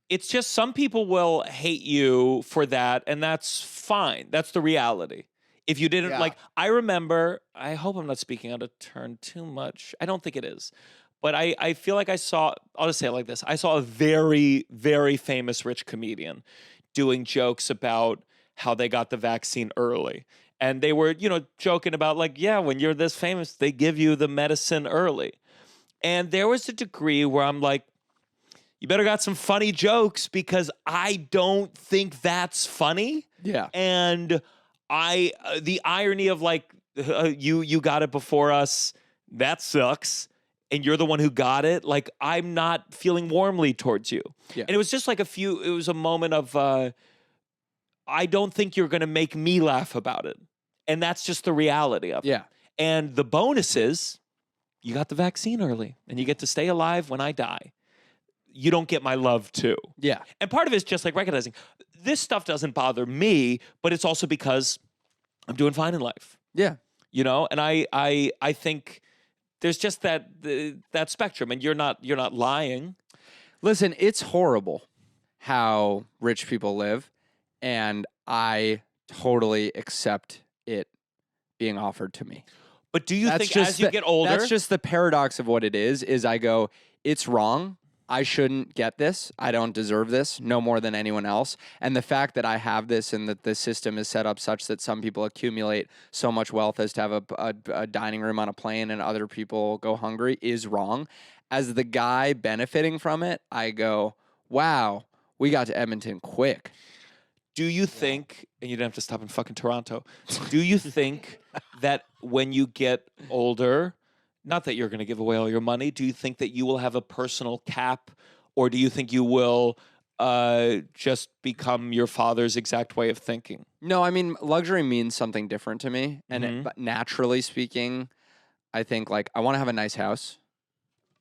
It's just some people will hate you for that, and that's fine. That's the reality. If you didn't Yeah. like, I remember. I hope I'm not speaking out of turn too much. I don't think it is, but I feel like I saw. I'll just say it like this: I saw a very, very famous rich comedian doing jokes about how they got the vaccine early. And they were, joking about like, yeah, when you're this famous, they give you the medicine early. And there was a degree where I'm like, you better got some funny jokes because I don't think that's funny. Yeah. And the irony of like, you got it before us, that sucks. And you're the one who got it. Like, I'm not feeling warmly towards you. Yeah. And it was just like it was a moment of, I don't think you're going to make me laugh about it. And that's just the reality of it. Yeah. And the bonus is you got the vaccine early and you get to stay alive when I die. You don't get my love too. Yeah. And part of it is just like recognizing this stuff doesn't bother me, but it's also because I'm doing fine in life. Yeah. And I think there's just that spectrum, and you're not lying. Listen, it's horrible how rich people live, and I totally accept it being offered to me. But do you think as you get older, that's just the paradox of what it is I go, it's wrong. I shouldn't get this. I don't deserve this no more than anyone else. And the fact that I have this and that the system is set up such that some people accumulate so much wealth as to have a dining room on a plane and other people go hungry is wrong. As the guy benefiting from it, I go, wow, we got to Edmonton quick. do you think, and you don't have to stop in fucking Toronto, do you think that when you get older, not that you're going to give away all your money, do you think that you will have a personal cap, or do you think you will just become your father's exact way of thinking? No, I mean, luxury means something different to me. And Mhm. but naturally speaking, I think like I want to have a nice house.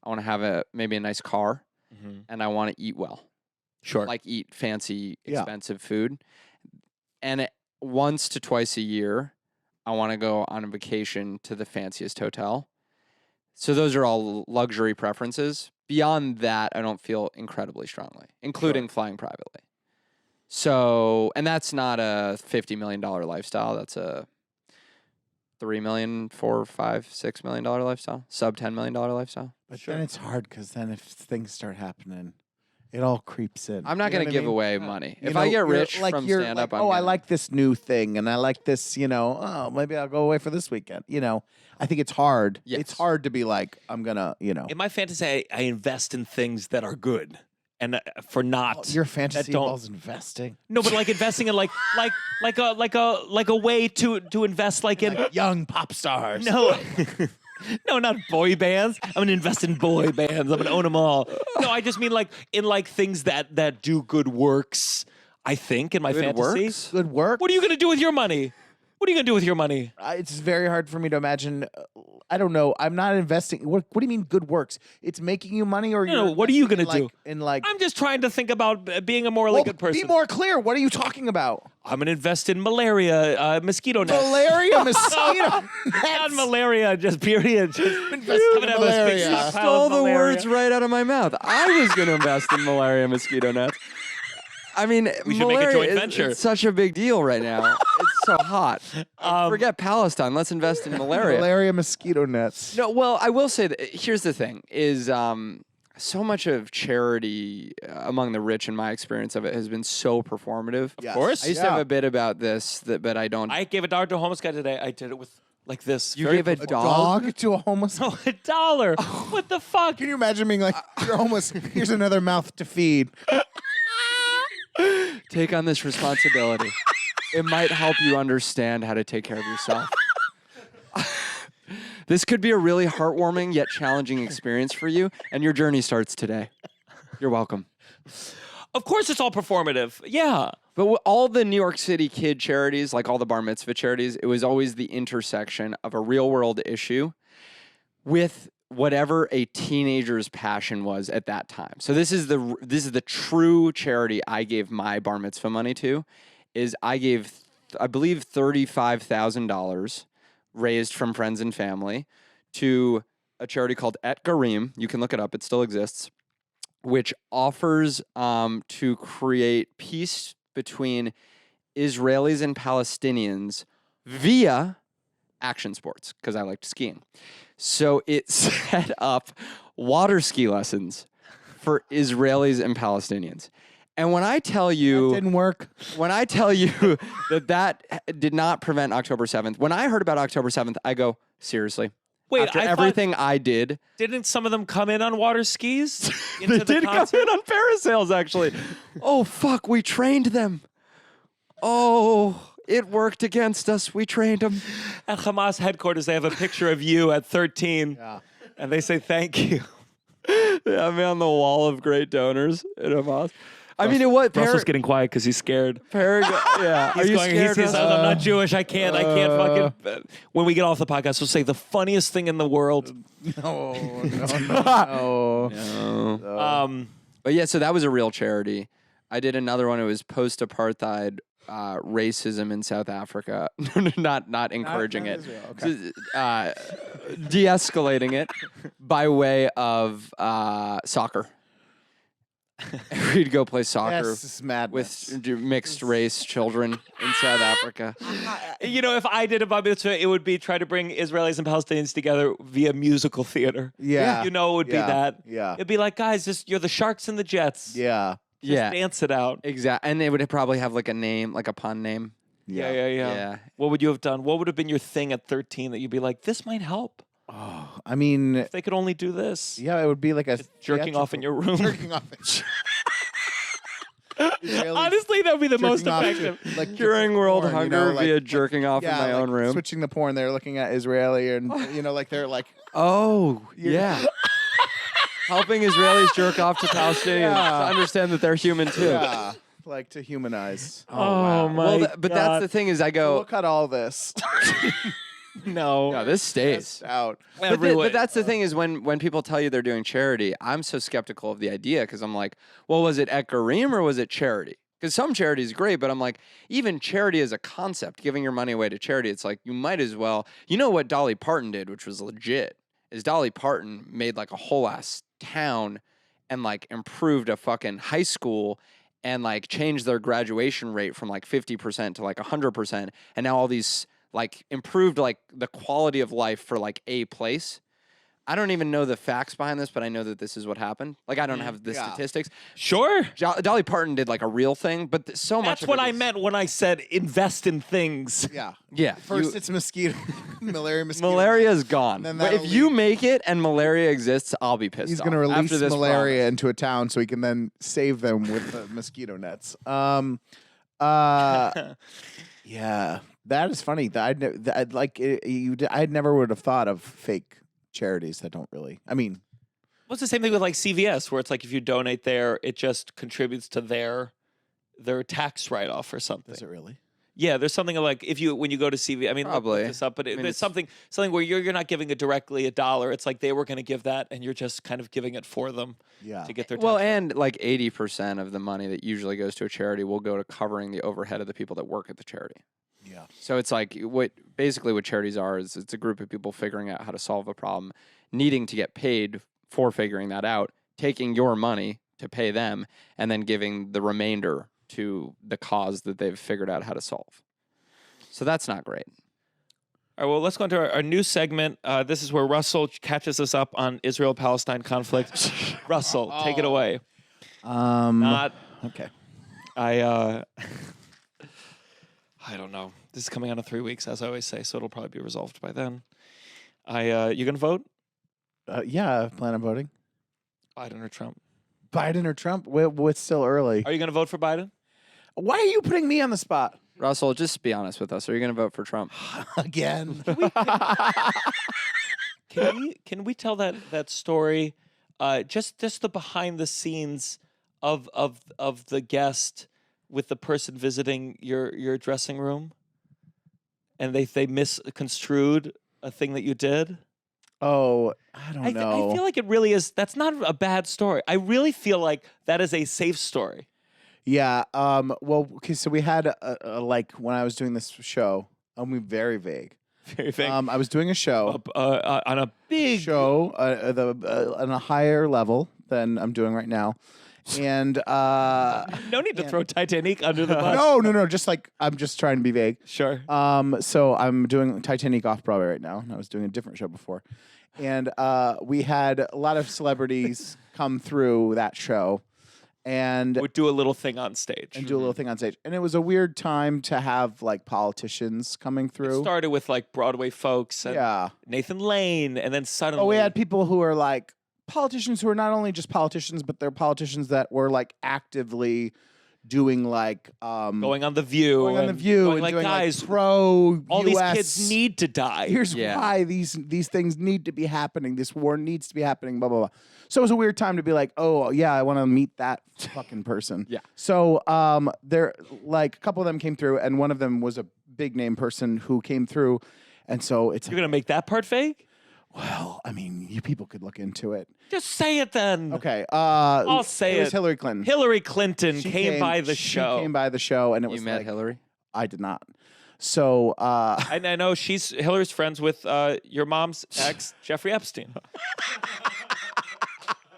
I want to have maybe a nice car, and I want to eat well. Sure. Like eat fancy, Yeah. expensive food. And once to twice a year, I want to go on a vacation to the fanciest hotel. So those are all luxury preferences. Beyond that, I don't feel incredibly strongly, including flying privately. So, and that's not a $50 million lifestyle. That's a $3 million, $4, $5, $6 million lifestyle, sub $10 million lifestyle. But then it's hard because then if things start happening, it all creeps in. I'm not You know going to what I give mean? away money. You If know, I get you're- rich like, from you're stand up, like, I'm I gonna- like this new thing, and I like this. Maybe I'll go away for this weekend. I think it's hard. Yes. It's hard to be like, I'm gonna. In my fantasy, I invest in things that are good, and for not Your fantasy don't- involves investing. no, but like investing in like a way to invest like in Young pop stars. no. No, not boy bands. I'm gonna invest in boy bands. I'm gonna own them all. No, I just mean like in like things that do good works. I think in my Good fantasy. works? Good work. What are you gonna do with your money? What are you gonna do with your money? It's very hard for me to imagine. I don't know. I'm not investing. What do you mean good works? It's making you money, or No, you're what are you investing gonna in like? I'm just trying to think about being a morally good person. Be more clear. What are you talking about? I'm gonna invest in malaria, mosquito nets. Malaria, mosquito Not nets. malaria, just period. Just, Invest I'm in gonna have a big malaria. stockpile Stole of the malaria. words right out of my mouth. I was going to invest in malaria mosquito nets. I mean, We should make a malaria joint is- venture. It's such a big deal right now. It's so hot. Forget Palestine. Let's invest in malaria. Malaria, mosquito nets. No, well, I will say that here's the thing: is so much of charity among the rich, in my experience of it, has been so performative. Yes. course. I used to have a bit about this, but I don't. I gave $1 to a homeless guy today. I did it with like this. You Very gave a A dog? dog to a homeless. No, $1. What the fuck? Can you imagine being like, you're homeless. Here's another mouth to feed. Take on this responsibility. It might help you understand how to take care of yourself. This could be a really heartwarming yet challenging experience for you, and your journey starts today. You're welcome. Of course, it's all performative. Yeah. But all the New York City kid charities, like all the bar mitzvah charities, it was always the intersection of a real world issue with whatever a teenager's passion was at that time. So this is the true charity I gave my bar mitzvah money to. Is I gave, I believe, $35,000 raised from friends and family to a charity called Et Garim. You can look it up; it still exists, which offers to create peace between Israelis and Palestinians via action sports because I liked skiing. So it set up water ski lessons for Israelis and Palestinians. And when I tell you Didn't work. when I tell you that did not prevent October 7th, when I heard about October 7th, I go, seriously? Wait, After I everything I did, didn't some of them come in on water skis? they into the did come concert? in on parasails, actually. Oh, fuck, we trained them. Oh, it worked against us. We trained them. At Hamas headquarters, they have a picture of you at 13, Yeah. and they say thank you. They have me on the wall of great donors in Hamas. I mean, it was Russell's getting quiet because he's scared. yeah. He's going. He scared, says, Russell? "I'm not Jewish. I can't fucking." When we get off the podcast, we'll say the funniest thing in the world. No. But yeah, so that was a real charity. I did another one. It was post-apartheid racism in South Africa. not encouraging it. Israel, okay. De-escalating it by way of soccer. We'd go play soccer Yes, this is madness. with mixed race children in South Africa. You know, if I did a bar mitzvah, it would be try to bring Israelis and Palestinians together via musical theater. Yeah. You know, it would be that. Yeah. It'd be like, guys, just you're the Sharks and the Jets. Yeah. Just dance it out. Exactly. And they would probably have like a name, like a pun name. Yeah. Yeah. What would you have done? What would have been your thing at 13 that you'd be like, this might help? Oh, I mean, If they could only do this. yeah, it would be like a Jerking off in your room. jerking off. Israelis Honestly, that would be the most jerking off to, effective. like Curing world porn, hunger like- via jerking off in my like own room. Switching the porn, they're looking at Israeli, and like they're like, Oh, yeah. Helping Israelis jerk off to Palestinians to understand that they're human too. yeah, like to humanize. Oh, my Well, but that's the thing is I go, We'll cut all this No. no, this stays. out. But that's the thing is when people tell you they're doing charity, I'm so skeptical of the idea because I'm like, well, was it Ekkarim or was it charity? Because some charity is great, but I'm like, even charity as a concept, giving your money away to charity, it's like you might as well. You know what Dolly Parton did, which was legit, is Dolly Parton made like a whole ass town and like improved a fucking high school and like changed their graduation rate from like 50% to like 100%. And now all these like improved like the quality of life for like a place. I don't even know the facts behind this, but I know that this is what happened. Like I don't have the Yeah. statistics. Sure. Dolly Parton did like a real thing, but so much That's of what it I is- meant when I said invest in things. Yeah. Yeah. First, it's mosquito, malaria. Malaria is gone. Then But if that'll you make it and malaria exists, I'll be pissed He's off. going to release after this malaria promise. into a town so he can then save them with the mosquito nets. Yeah, that is funny. I never would have thought of fake charities that don't really. I mean, What's the same thing with like CVS, where it's like if you donate there, it just contributes to their tax write off or something. does it really? Yeah, there's something like when you go to CVS. I mean, Probably. look this up, but I mean, there's it's- something where you're not giving it directly $1. It's like they were going to give that, and you're just kind of giving it for them Yeah. to get their. Well, tax rate. and like 80% of the money that usually goes to a charity will go to covering the overhead of the people that work at the charity. Yeah. So it's like what charities are is it's a group of people figuring out how to solve a problem, needing to get paid for figuring that out, taking your money to pay them, and then giving the remainder to the cause that they've figured out how to solve. So that's not great. All right, well, let's go into our new segment. This is where Russell catches us up on Israel-Palestine conflict. Russell, take it away. Not. Okay. I don't know. This is coming out in 3 weeks, as I always say, so it'll probably be resolved by then. You gonna vote? Yeah, I plan on voting. Biden or Trump? Biden or Trump? What's still early? Are you gonna vote for Biden? Why are you putting me on the spot Russell, just be honest with us. Are you going to vote for Trump? again? Can we tell that story? Just the behind the scenes of the guest with the person visiting your dressing room, and they misconstrued a thing that you did. Oh, I don't know. I feel like it really is. That's not a bad story. I really feel like that is a safe story. Yeah. Well, okay. So we had like when I was doing this show. I'm very vague. Very vague. I was doing a show. On a big on a higher level than I'm doing right now, And No need to throw Titanic under the bus. no. Just like I'm just trying to be vague. Sure. So I'm doing Titanic off Broadway right now. And I was doing a different show before, and we had a lot of celebrities come through that show, and Would do a little thing on stage. do a little thing on stage. And it was a weird time to have like politicians coming It through. started with like Broadway folks and Yeah. Nathan Lane, and then suddenly Oh, we had people who are like politicians who are not only just politicians, but they're politicians that were like actively doing like going on The View. going on The View going and like, doing guys, like pro all these US, kids need to die. Here's Yeah. why these things need to be happening. This war needs to be happening. Blah blah blah. So it was a weird time to be like, oh yeah, I want to meet that fucking person. Yeah. So there like a couple of them came through, and one of them was a big name person who came through, and so it's You're gonna make that part fake? well, I mean, you people could look into it. Just say it then. Okay. I'll say it. was it. Hillary Clinton. Hillary Clinton She came by the she show. came by the show, and it You was met like, Hillary? I did not. So And I know Hillary's friends with your mom's ex, Jeffrey Epstein.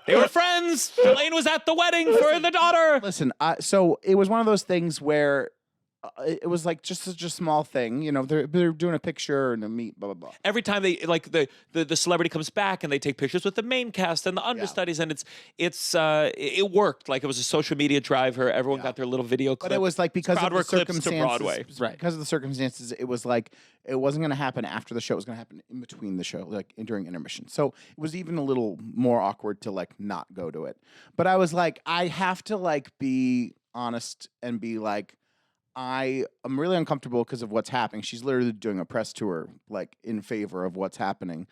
They were friends. Elaine was at the wedding for the daughter. listen, so it was one of those things where it was like just such a small thing. You know, they're doing a picture and a meet, blah blah blah. Every time they like the celebrity comes back and they take pictures with the main cast and the understudies, and it worked. Like it was a social media driver. Everyone got their little video clip. But it was like because of the crowdwork clips to circumstances, Broadway. Right. Because of the circumstances, it was like it wasn't going to happen after the show. It was going to happen in between the show, like during intermission. So it was even a little more awkward to like not go to it. But I was like, I have to like be honest and be like, I'm really uncomfortable because of what's happening. She's literally doing a press tour, like in favor of what's happening,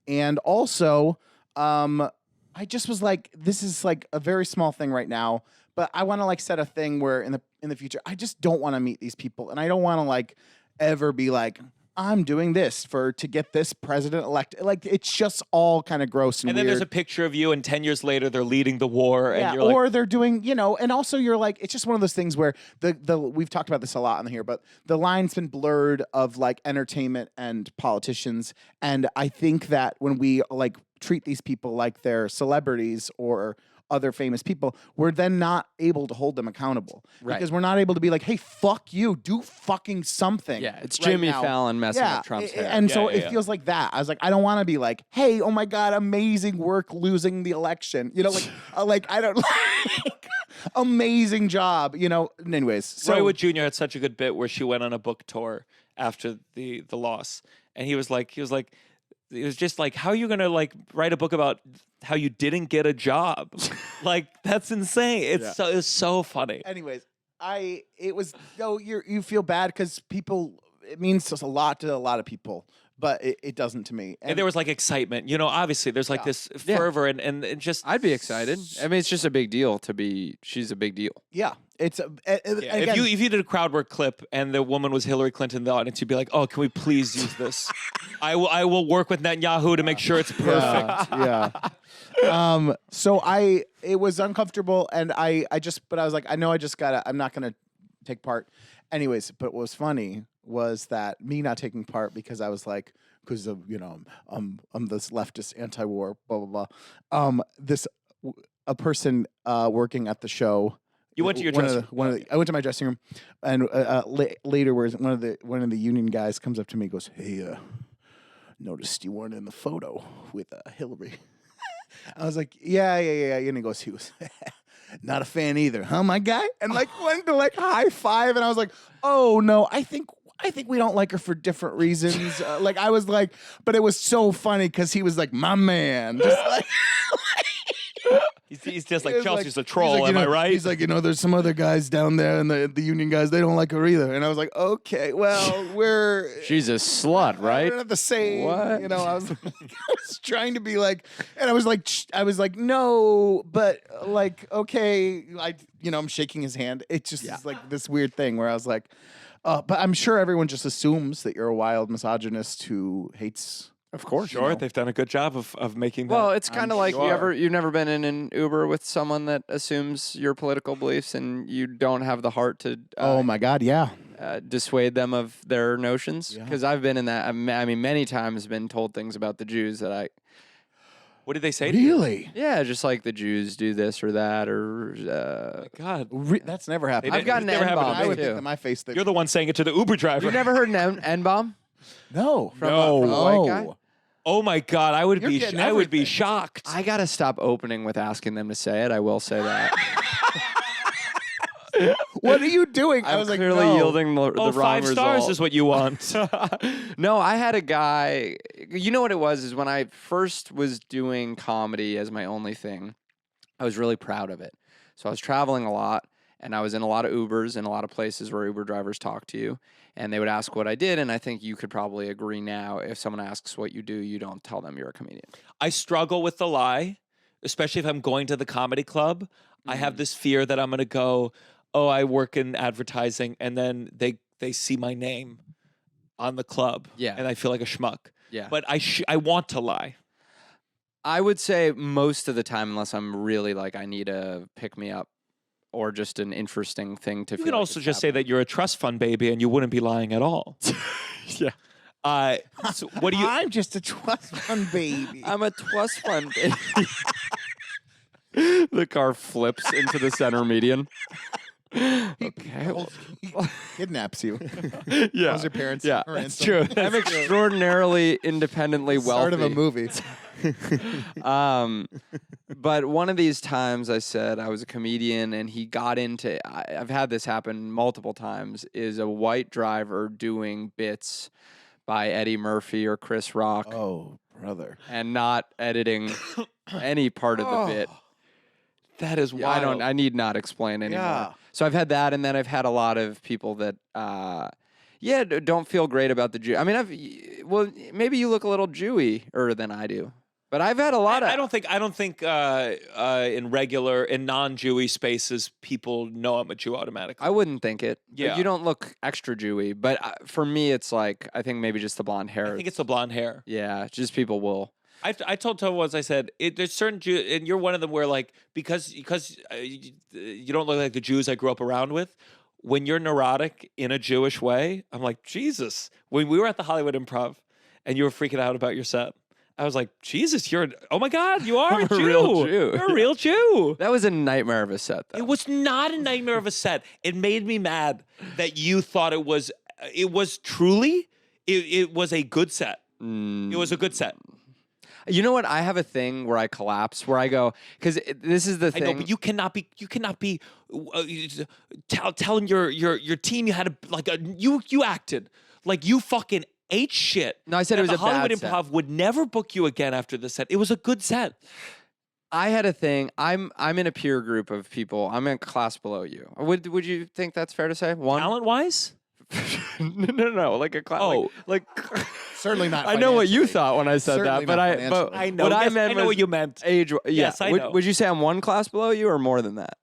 and also, I just was like, this is like a very small thing right now, but I want to like set a thing where in the future, I just don't want to meet these people, and I don't want to like ever be like, I'm doing this to get this president elected. Like it's just all kind of gross and And then weird. there's a picture of you, and 10 years later, they're leading the war, Yeah, and you're or like, they're doing, you know, and also you're like, it's just one of those things where the we've talked about this a lot on here, but the line's been blurred of like entertainment and politicians, and I think that when we like treat these people like they're celebrities or other famous people, we're then not able to hold them accountable Right. because we're not able to be like, hey, fuck you, do fucking something. Yeah, it's right Jimmy now. Fallon messing Yeah, with Trump's hair. and so Yeah, it yeah. feels like that. I was like, I don't want to be like, hey, oh my god, amazing work losing the election. You know, like I don't like amazing job. You know. Anyways, so Roy Wood Jr. had such a good bit where she went on a book tour after the loss, and he was just like, how are you gonna like write a book about how you didn't get a job? Like that's insane. It's so funny. anyways, you feel bad because people. It means a lot to a lot of people, but it doesn't to me. And there was like excitement, you know. Obviously, there's like this fervor and just. I'd be excited. I mean, it's just a big deal to be. She's a big deal. yeah, it's Yeah, again, if you did a crowd work clip and the woman was Hillary Clinton in the audience, you'd be like, "Oh, can we please use this? I will work with Netanyahu to make sure it's perfect." Yeah. So it was uncomfortable, and but I was like, I know I'm not gonna take part. Anyways, but what was funny was that me not taking part because I was like, because of, you know, I'm this leftist anti-war, blah blah blah. A person working at the show. You went to your one dressing of the- one of the- I went to my dressing room, and later, where one of the union guys comes up to me, and goes, "Hey, noticed you weren't in the photo with Hillary." I was like, yeah. And he was not a fan either, huh, my guy? And like went to like high five, and I was like, oh no, I think we don't like her for different reasons. Like I was like, but it was so funny because he was like, my man, just like. He's just like He was Chelsea's a he's troll. like, you Am I know, right? He's like, you know, there's some other guys down there, and the union guys, they don't like her either. And I was like, okay, well, we're. She's a slut, I right? don't have the same. What? You know, I was trying to be like, and I was like, no, but like, okay, I'm shaking his hand. It just is like this weird thing where I was like, but I'm sure everyone just assumes that you're a wild misogynist who hates. Of course. Sure, they've done a good job of making that. Well, it's kind of like sure. you've never been in an Uber with someone that assumes your political beliefs and you don't have the heart to Oh my God, yeah. dissuade them of their notions. Yeah. Because I've been in that. I mean, many times been told things about the Jews that What did they say to you? Really? Yeah, just like the Jews do this or that, or God. That's never happened. They I've gotten never happened to N-bombed I would too. think that my face. You're the one saying it to the Uber driver. You've never heard an N-bomb? No. From a white guy? Oh my God, I would You're be getting I would be everything. shocked. I gotta stop opening with asking them to say it. I will say that. What are you doing? I I'm was like, clearly no. yielding the wrong 5 stars result. is what you want. No, I had a guy. You know what it was? Is when I first was doing comedy as my only thing, I was really proud of it. So I was traveling a lot, and I was in a lot of Ubers and a lot of places where Uber drivers talk to you, and they would ask what I did. And I think you could probably agree now. If someone asks what you do, you don't tell them you're a comedian. I struggle with the lie, especially if I'm going to the comedy club. I have this fear that I'm going to go, oh, I work in advertising, and then they see my name on the club, Yeah. and I feel like a schmuck. Yeah. But I want to lie. I would say most of the time, unless I'm really like I need a pick me up or just an interesting thing to You feel can like also it's just say happening. that you're a trust fund baby, and you wouldn't be lying at all. Yeah. So what do you? I'm just a trust fund baby. I'm a trust fund baby. The car flips into the center median. Okay. He kidnaps you. Yeah. Calls your parents. Yeah, or that's ransom. true. I'm extraordinarily independently wealthy. Start of a movie. But one of these times I said I was a comedian, and he got into, I've had this happen multiple times, is a white driver doing bits by Eddie Murphy or Chris Rock Oh, brother. and not editing any part of the bit. That is Yeah, wild. I need not explain anymore. Yeah. So I've had that, and then I've had a lot of people that, don't feel great about the Jew. I mean, well, maybe you look a little Jewy-er than I do, but I've had a lot of. I don't think in non-Jewy spaces people know I'm a Jew automatically. I wouldn't think it. Yeah. You don't look extra Jewy, but for me, it's like I think maybe just the blonde hair. I think it's the blonde hair. Yeah, just people will. I told Tova once, I said, there's certain Jews, and you're one of them where, like, because you don't look like the Jews I grew up around with, when you're neurotic in a Jewish way, I'm like, Jesus. When we were at the Hollywood Improv and you were freaking out about your set, I was like, Jesus, oh my God, you are I'm a a Jew. real Jew. You're a real Jew. That was a nightmare of a set, though. It was not a nightmare of a set. It made me mad that you thought it was truly, it was a good set. It was a good set. You know what? I have a thing where I collapse, where I go, because this is the I thing. know, but you cannot be telling your team you had you acted like you fucking ate shit. No, I said that it was the a bad Hollywood set. Improv would never book you again after the set. It was a good set. I had a thing. I'm in a peer group of people. I'm in a class below you. Would you think that's fair to say? One. Talent wise, no, like a class. Oh. like Certainly not. I know what you financially. thought when I said Certainly that, but not I financially. but what I Yes, meant I know was what you meant. age. Yeah. Yes, I know. Would you say I'm one class below you or more than that?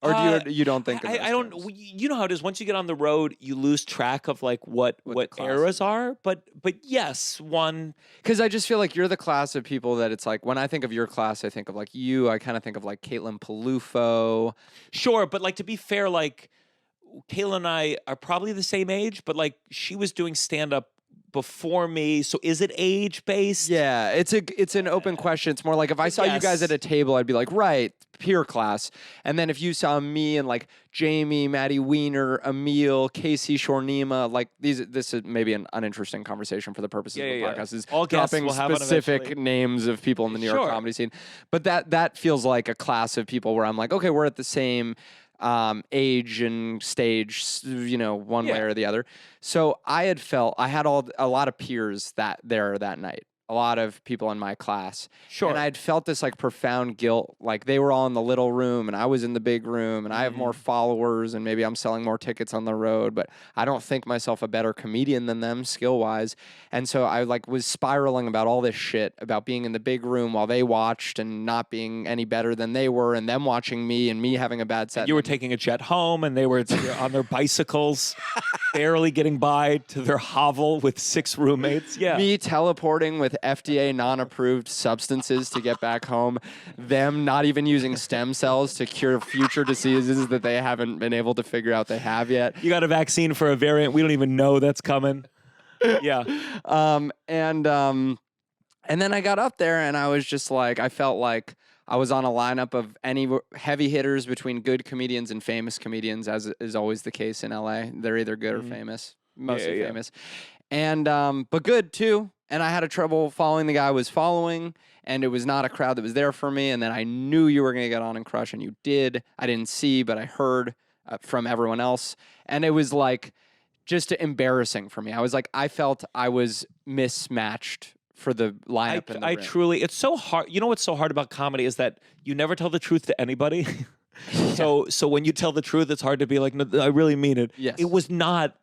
Or do you don't think? Of I those don't. terms? You know how it is. Once you get on the road, you lose track of like what the class eras is. are. But yes, one. Because I just feel like you're the class of people that it's like when I think of your class, I think of like you. I kind of think of like Caitlin Palufo. Sure, but like to be fair, like Kayla and I are probably the same age, but like she was doing stand up before me. So is it age based? Yeah, it's an open question. It's more like if I saw you guys Yes. at a table, I'd be like, right, peer class. And then if you saw me and like Jamie, Maddie Weiner, Emil, Casey Shornima, like this is maybe an uninteresting conversation for the purposes of the Yeah. podcast. Is All guests dropping will have one specific eventually. names of people in the New York Sure. comedy scene. But that feels like a class of people where I'm like, okay, we're at the same age and stage, one way Yeah. or the other. So I had a lot of peers that night, a lot of people in my class. Sure. And I'd felt this like profound guilt, like they were all in the little room and I was in the big room and I have more followers and maybe I'm selling more tickets on the road, but I don't think myself a better comedian than them skill wise. And so I like was spiraling about all this shit about being in the big room while they watched and not being any better than they were and them watching me and me having a bad set. You were taking a jet home, and they were on their bicycles, barely getting by to their hovel with 6 roommates. Yeah. Me teleporting with FDA non-approved substances to get back home, them not even using stem cells to cure future diseases that they haven't been able to figure out they have yet. You got a vaccine for a variant we don't even know that's coming. Yeah. And then I got up there and I was just like, I felt like I was on a lineup of any heavy hitters between good comedians and famous comedians, as is always the case in LA. They're either good or famous, mostly yeah. famous. And, but good too. And I had a trouble following the guy I was following, and it was not a crowd that was there for me. And then I knew you were going to get on and crush, and you did. I didn't see, but I heard from everyone else. And it was like just embarrassing for me. I was like, I felt I was mismatched for the lineup. in the I ring. truly, it's so hard. You know what's so hard about comedy is that you never tell the truth to anybody. So when you tell the truth, it's hard to be like, no, I really mean it. Yes. It was not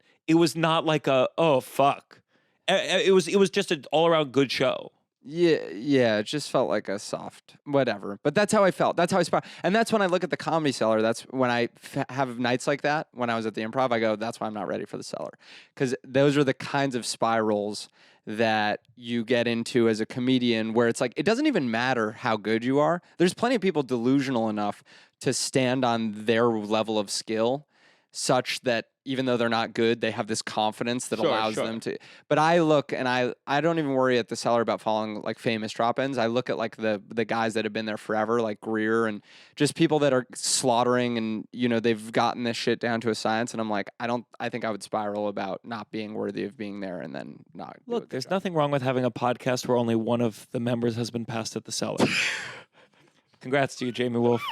like a, oh, fuck. It was just an all around good show. Yeah, it just felt like a soft whatever. But that's how I felt. That's how I spot. And that's when I look at the Comedy Cellar. That's when I have nights like that. When I was at the Improv, I go, that's why I'm not ready for the Cellar. Because those are the kinds of spirals that you get into as a comedian where it's like, it doesn't even matter how good you are. There's plenty of people delusional enough to stand on their level of skill such that even though they're not good, they have this confidence that allows them to. But I look and I don't even worry at the Cellar about following like famous drop-ins. I look at like the guys that have been there forever, like Greer and just people that are slaughtering and they've gotten this shit down to a science. And I'm like, I think I would spiral about not being worthy of being there and then not. Look, there's nothing wrong with having a podcast where only one of the members has been passed at the Cellar. Congrats to you, Jamie Wolf.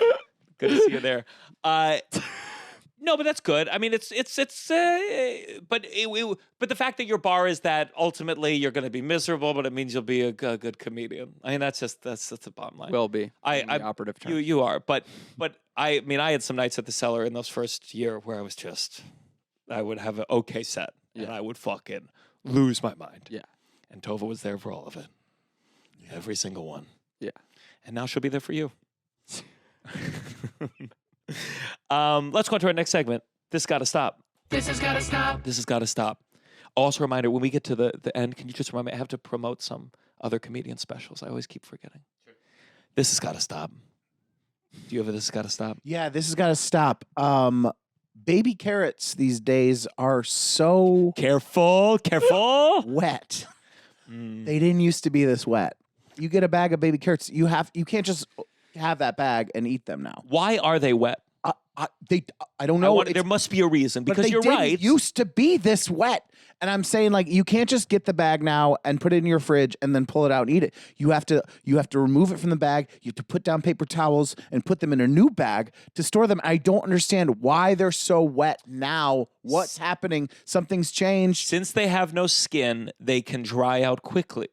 Good to see you there. No, but that's good. I mean, but the fact that your bar is that ultimately you're going to be miserable, but it means you'll be a good comedian. I mean, that's the bottom line. Will be. I the operative term. You are, but I mean, I had some nights at the Cellar in those first year where I would have an okay set and I would fucking lose my mind. Yeah. And Tova was there for all of it, every single one. Yeah. And now she'll be there for you. Let's go on to our next segment. This gotta stop. This has gotta stop. This has gotta stop. Also, a reminder, when we get to the end, can you just remind me? I have to promote some other comedian specials. I always keep forgetting. Sure. This has gotta stop. Do you have a this has gotta stop? Yeah, this has got to stop. Baby carrots these days are so Careful. wet. They didn't used to be this wet. You get a bag of baby carrots, you Oh, can't just have that bag and eat them now. Why are they wet? I don't know. There must be a reason but because they you're didn't right. used to be this wet. And I'm saying, like, you can't just get the bag now and put it in your fridge and then pull it out and eat it. You have to remove it from the bag. You have to put down paper towels and put them in a new bag to store them. I don't understand why they're so wet now. What's happening? Something's changed. Since they have no skin, they can dry out quickly.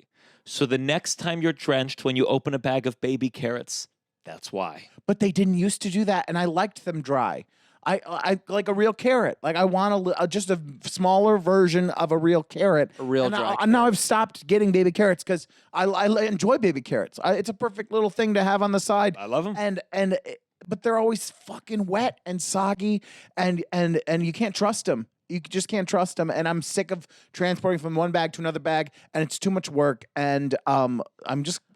So the next time you're drenched when you open a bag of baby carrots, that's why. But they didn't used to do that, and I liked them dry. I like a real carrot. Like I want just a smaller version of a real carrot. A real and dry now I've stopped getting baby carrots because I enjoy baby carrots. It's a perfect little thing to have on the side. I love them. But they're always fucking wet and soggy, and you can't trust them. You just can't trust them. And I'm sick of transporting from one bag to another bag, and it's too much work. And I'm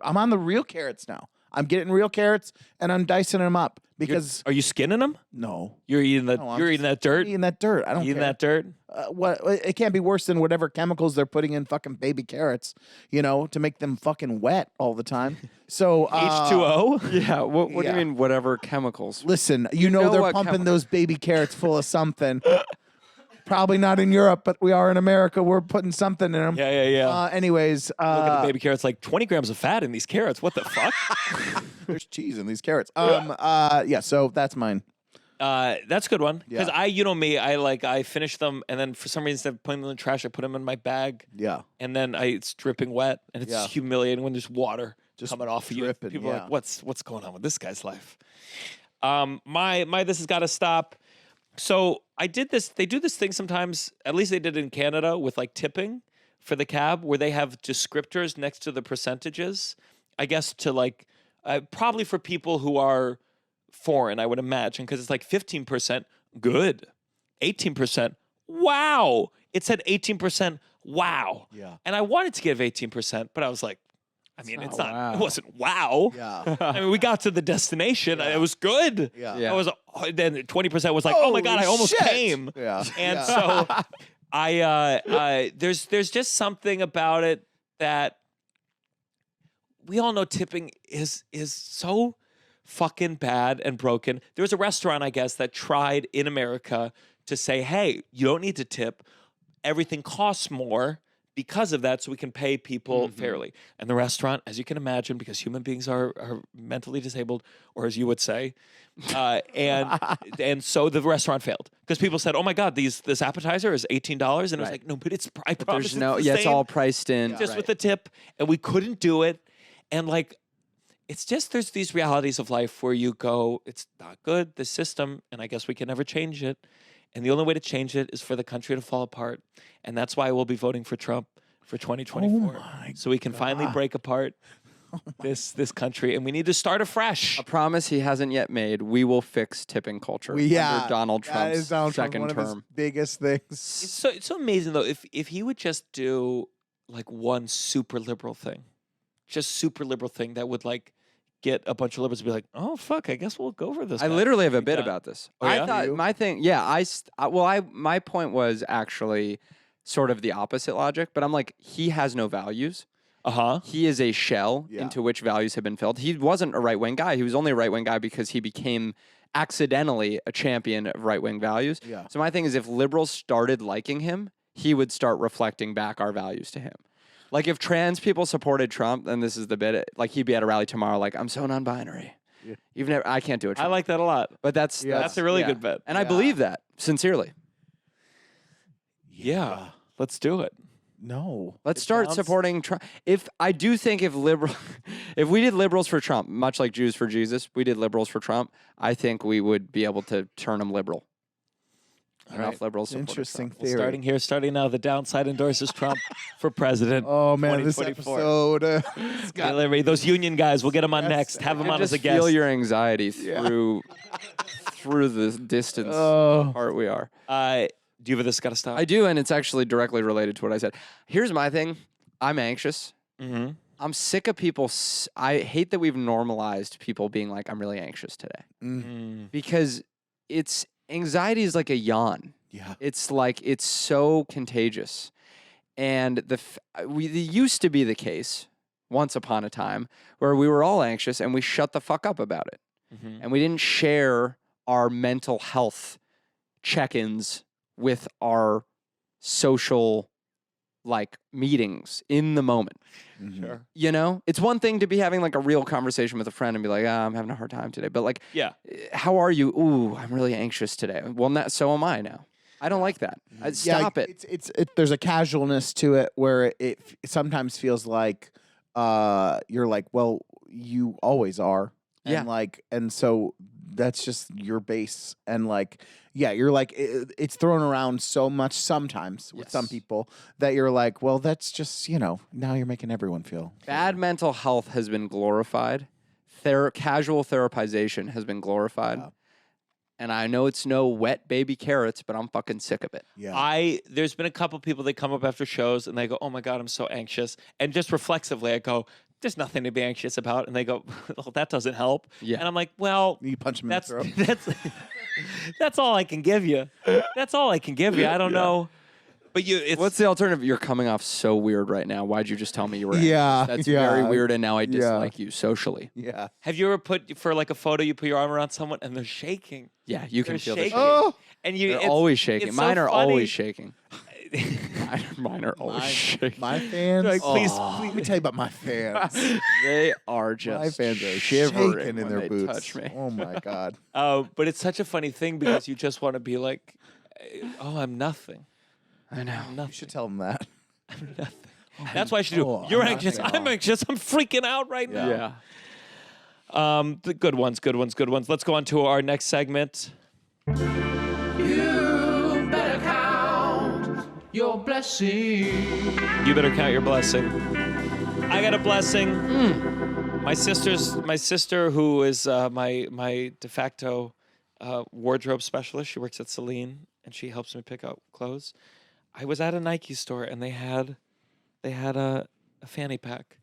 on the real carrots now. I'm getting real carrots and I'm dicing them up because Are you skinning them? no, You're eating that. No, I'm You're just eating that dirt. eating that dirt. I don't Eating care. that dirt. What it can't be worse than whatever chemicals they're putting in fucking baby carrots, to make them fucking wet all the time. So H2O. Yeah. What do Yeah. you mean? Whatever chemicals? Listen, You know they're what pumping those baby carrots full of something. Probably not in Europe, but we are in America. We're putting something in them. Yeah. Anyways, Look at the baby carrots. Like 20 grams of fat in these carrots. What the fuck? there's cheese in these carrots. Yeah. So that's mine. That's a good one. Because Yeah. you know me, I finish them and then for some reason instead of putting them in the trash, I put them in my bag. Yeah. And then it's dripping wet and it's Yeah. humiliating when there's water Just coming off of you. dripping, People are yeah. like, what's going on with this guy's life? My this has got to stop. So I did this. They do this thing sometimes. At least they did it in Canada with like tipping for the cab, where they have descriptors next to the percentages. I guess to like probably for people who are foreign, I would imagine, because it's like 15% good, 18% wow. It said 18% wow. Yeah. And I wanted to give 18%, but I was like, I mean, not it's not. wow. It wasn't wow. Yeah. I mean, we got to the destination. It was good. Yeah. Yeah. I was then 20% was like, oh my god, I Holy almost shit. came. Yeah. And Yeah. so I there's just something about it that we all know tipping is so fucking bad and broken. There was a restaurant, I guess, that tried in America to say, hey, you don't need to tip. Everything costs more because of that, so we can pay people fairly. And the restaurant, as you can imagine, because human beings are mentally disabled, or as you would say, and so the restaurant failed because people said, "Oh my God, this appetizer is $18," and it was like, "No, but I promise There's no, it's the it's same, all priced in. just with the tip," and we couldn't do it. And like, it's just there's these realities of life where you go, "It's not good, the system, and I guess we can never change it." And the only way to change it is for the country to fall apart, and that's why we'll be voting for Trump for 2024, so we can finally break apart this country, and we need to start afresh. A promise he hasn't yet made: we will fix tipping culture under Donald that Trump's is Donald Trump, second one term. of his biggest things. It's so amazing though. If he would just do like one super liberal thing that would like get a bunch of liberals to be like, oh fuck, I guess we'll go for this. I guy." literally have a bit done. about this. Oh, yeah? I thought my thing, my point was actually sort of the opposite logic, but I'm like, he has no values. He is a shell into which values have been filled. He wasn't a right-wing guy. He was only a right-wing guy because he became accidentally a champion of right-wing values. Yeah. So my thing is, if liberals started liking him, he would start reflecting back our values to him. Like if trans people supported Trump, then this is the bit, like he'd be at a rally tomorrow like, I'm so non-binary. Yeah. Even if I can't do it. I like that a lot. But that's That's a really good bet. And I believe that, sincerely. Yeah, let's do it. No. Let's start supporting Trump. If we did liberals for Trump, much like Jews for Jesus, we did liberals for Trump, I think we would be able to turn them liberal. Enough liberals supported Interesting Trump. theory. Starting now, the downside endorses Trump for president. Oh man, this 2024. episode. Okay, Larry, those union guys, we'll get them on next. Have them on as a Just guest. feel your anxiety through the distance part we are. Do you have this got to stop? I do, and it's actually directly related to what I said. Here's my thing. I'm anxious. Mm-hmm. I'm sick of people. I hate that we've normalized people being like, I'm really anxious today. Because anxiety is like a yawn. Yeah. It's like, it's so contagious. And it used to be the case once upon a time where we were all anxious and we shut the fuck up about it. Mm-hmm. And we didn't share our mental health check-ins with our social like meetings in the moment. Sure. You know, it's one thing to be having like a real conversation with a friend and be like, I'm having a hard time today. But like, how are you? Ooh, I'm really anxious today. Well, so am I now. I don't like that. Stop it. There's a casualness to it where it sometimes feels like you're like, well, you always are. And and so that's just your base. And like, you're like, it's thrown around so much sometimes with some people that you're like, well, that's just, now you're making everyone feel. Bad mental health has been glorified. Casual therapization has been glorified. Yeah. And I know it's no wet baby carrots, but I'm fucking sick of it. Yeah. There's been a couple people that come up after shows and they go, oh my God, I'm so anxious. And just reflexively, I go, there's nothing to be anxious about. And they go, well, that doesn't help. Yeah. And I'm like, well, you punch them in the throat. That's all I can give you. That's all I can give you. I don't know. But what's the alternative? You're coming off so weird right now. Why'd you just tell me you were anxious? That's Yeah. very weird, and now I dislike you socially. Yeah. Have you ever for like a photo, you put your arm around someone and they're shaking? Yeah, you can feel the shaking. shaking. And They're always shaking. it's Mine so are funny. always shaking. Mine are always shaking. My fans. Like, please, let me tell you about my fans. They are just My fans are shivering shaking in when their they boots. touch me. Oh my God. but it's such a funny thing because you just want to be like, oh, I'm nothing. I know. I'm nothing. You should tell them that. I'm nothing. That's what I should do. Oh, You're I'm anxious. nothing. I'm anxious. I'm freaking out right now. Yeah. The good ones. Let's go on to our next segment. You better count your blessing. You better count your blessing. I got a blessing. My sister, who is my de facto wardrobe specialist, she works at Celine, and she helps me pick out clothes. I was at a Nike store, and they had a fanny pack,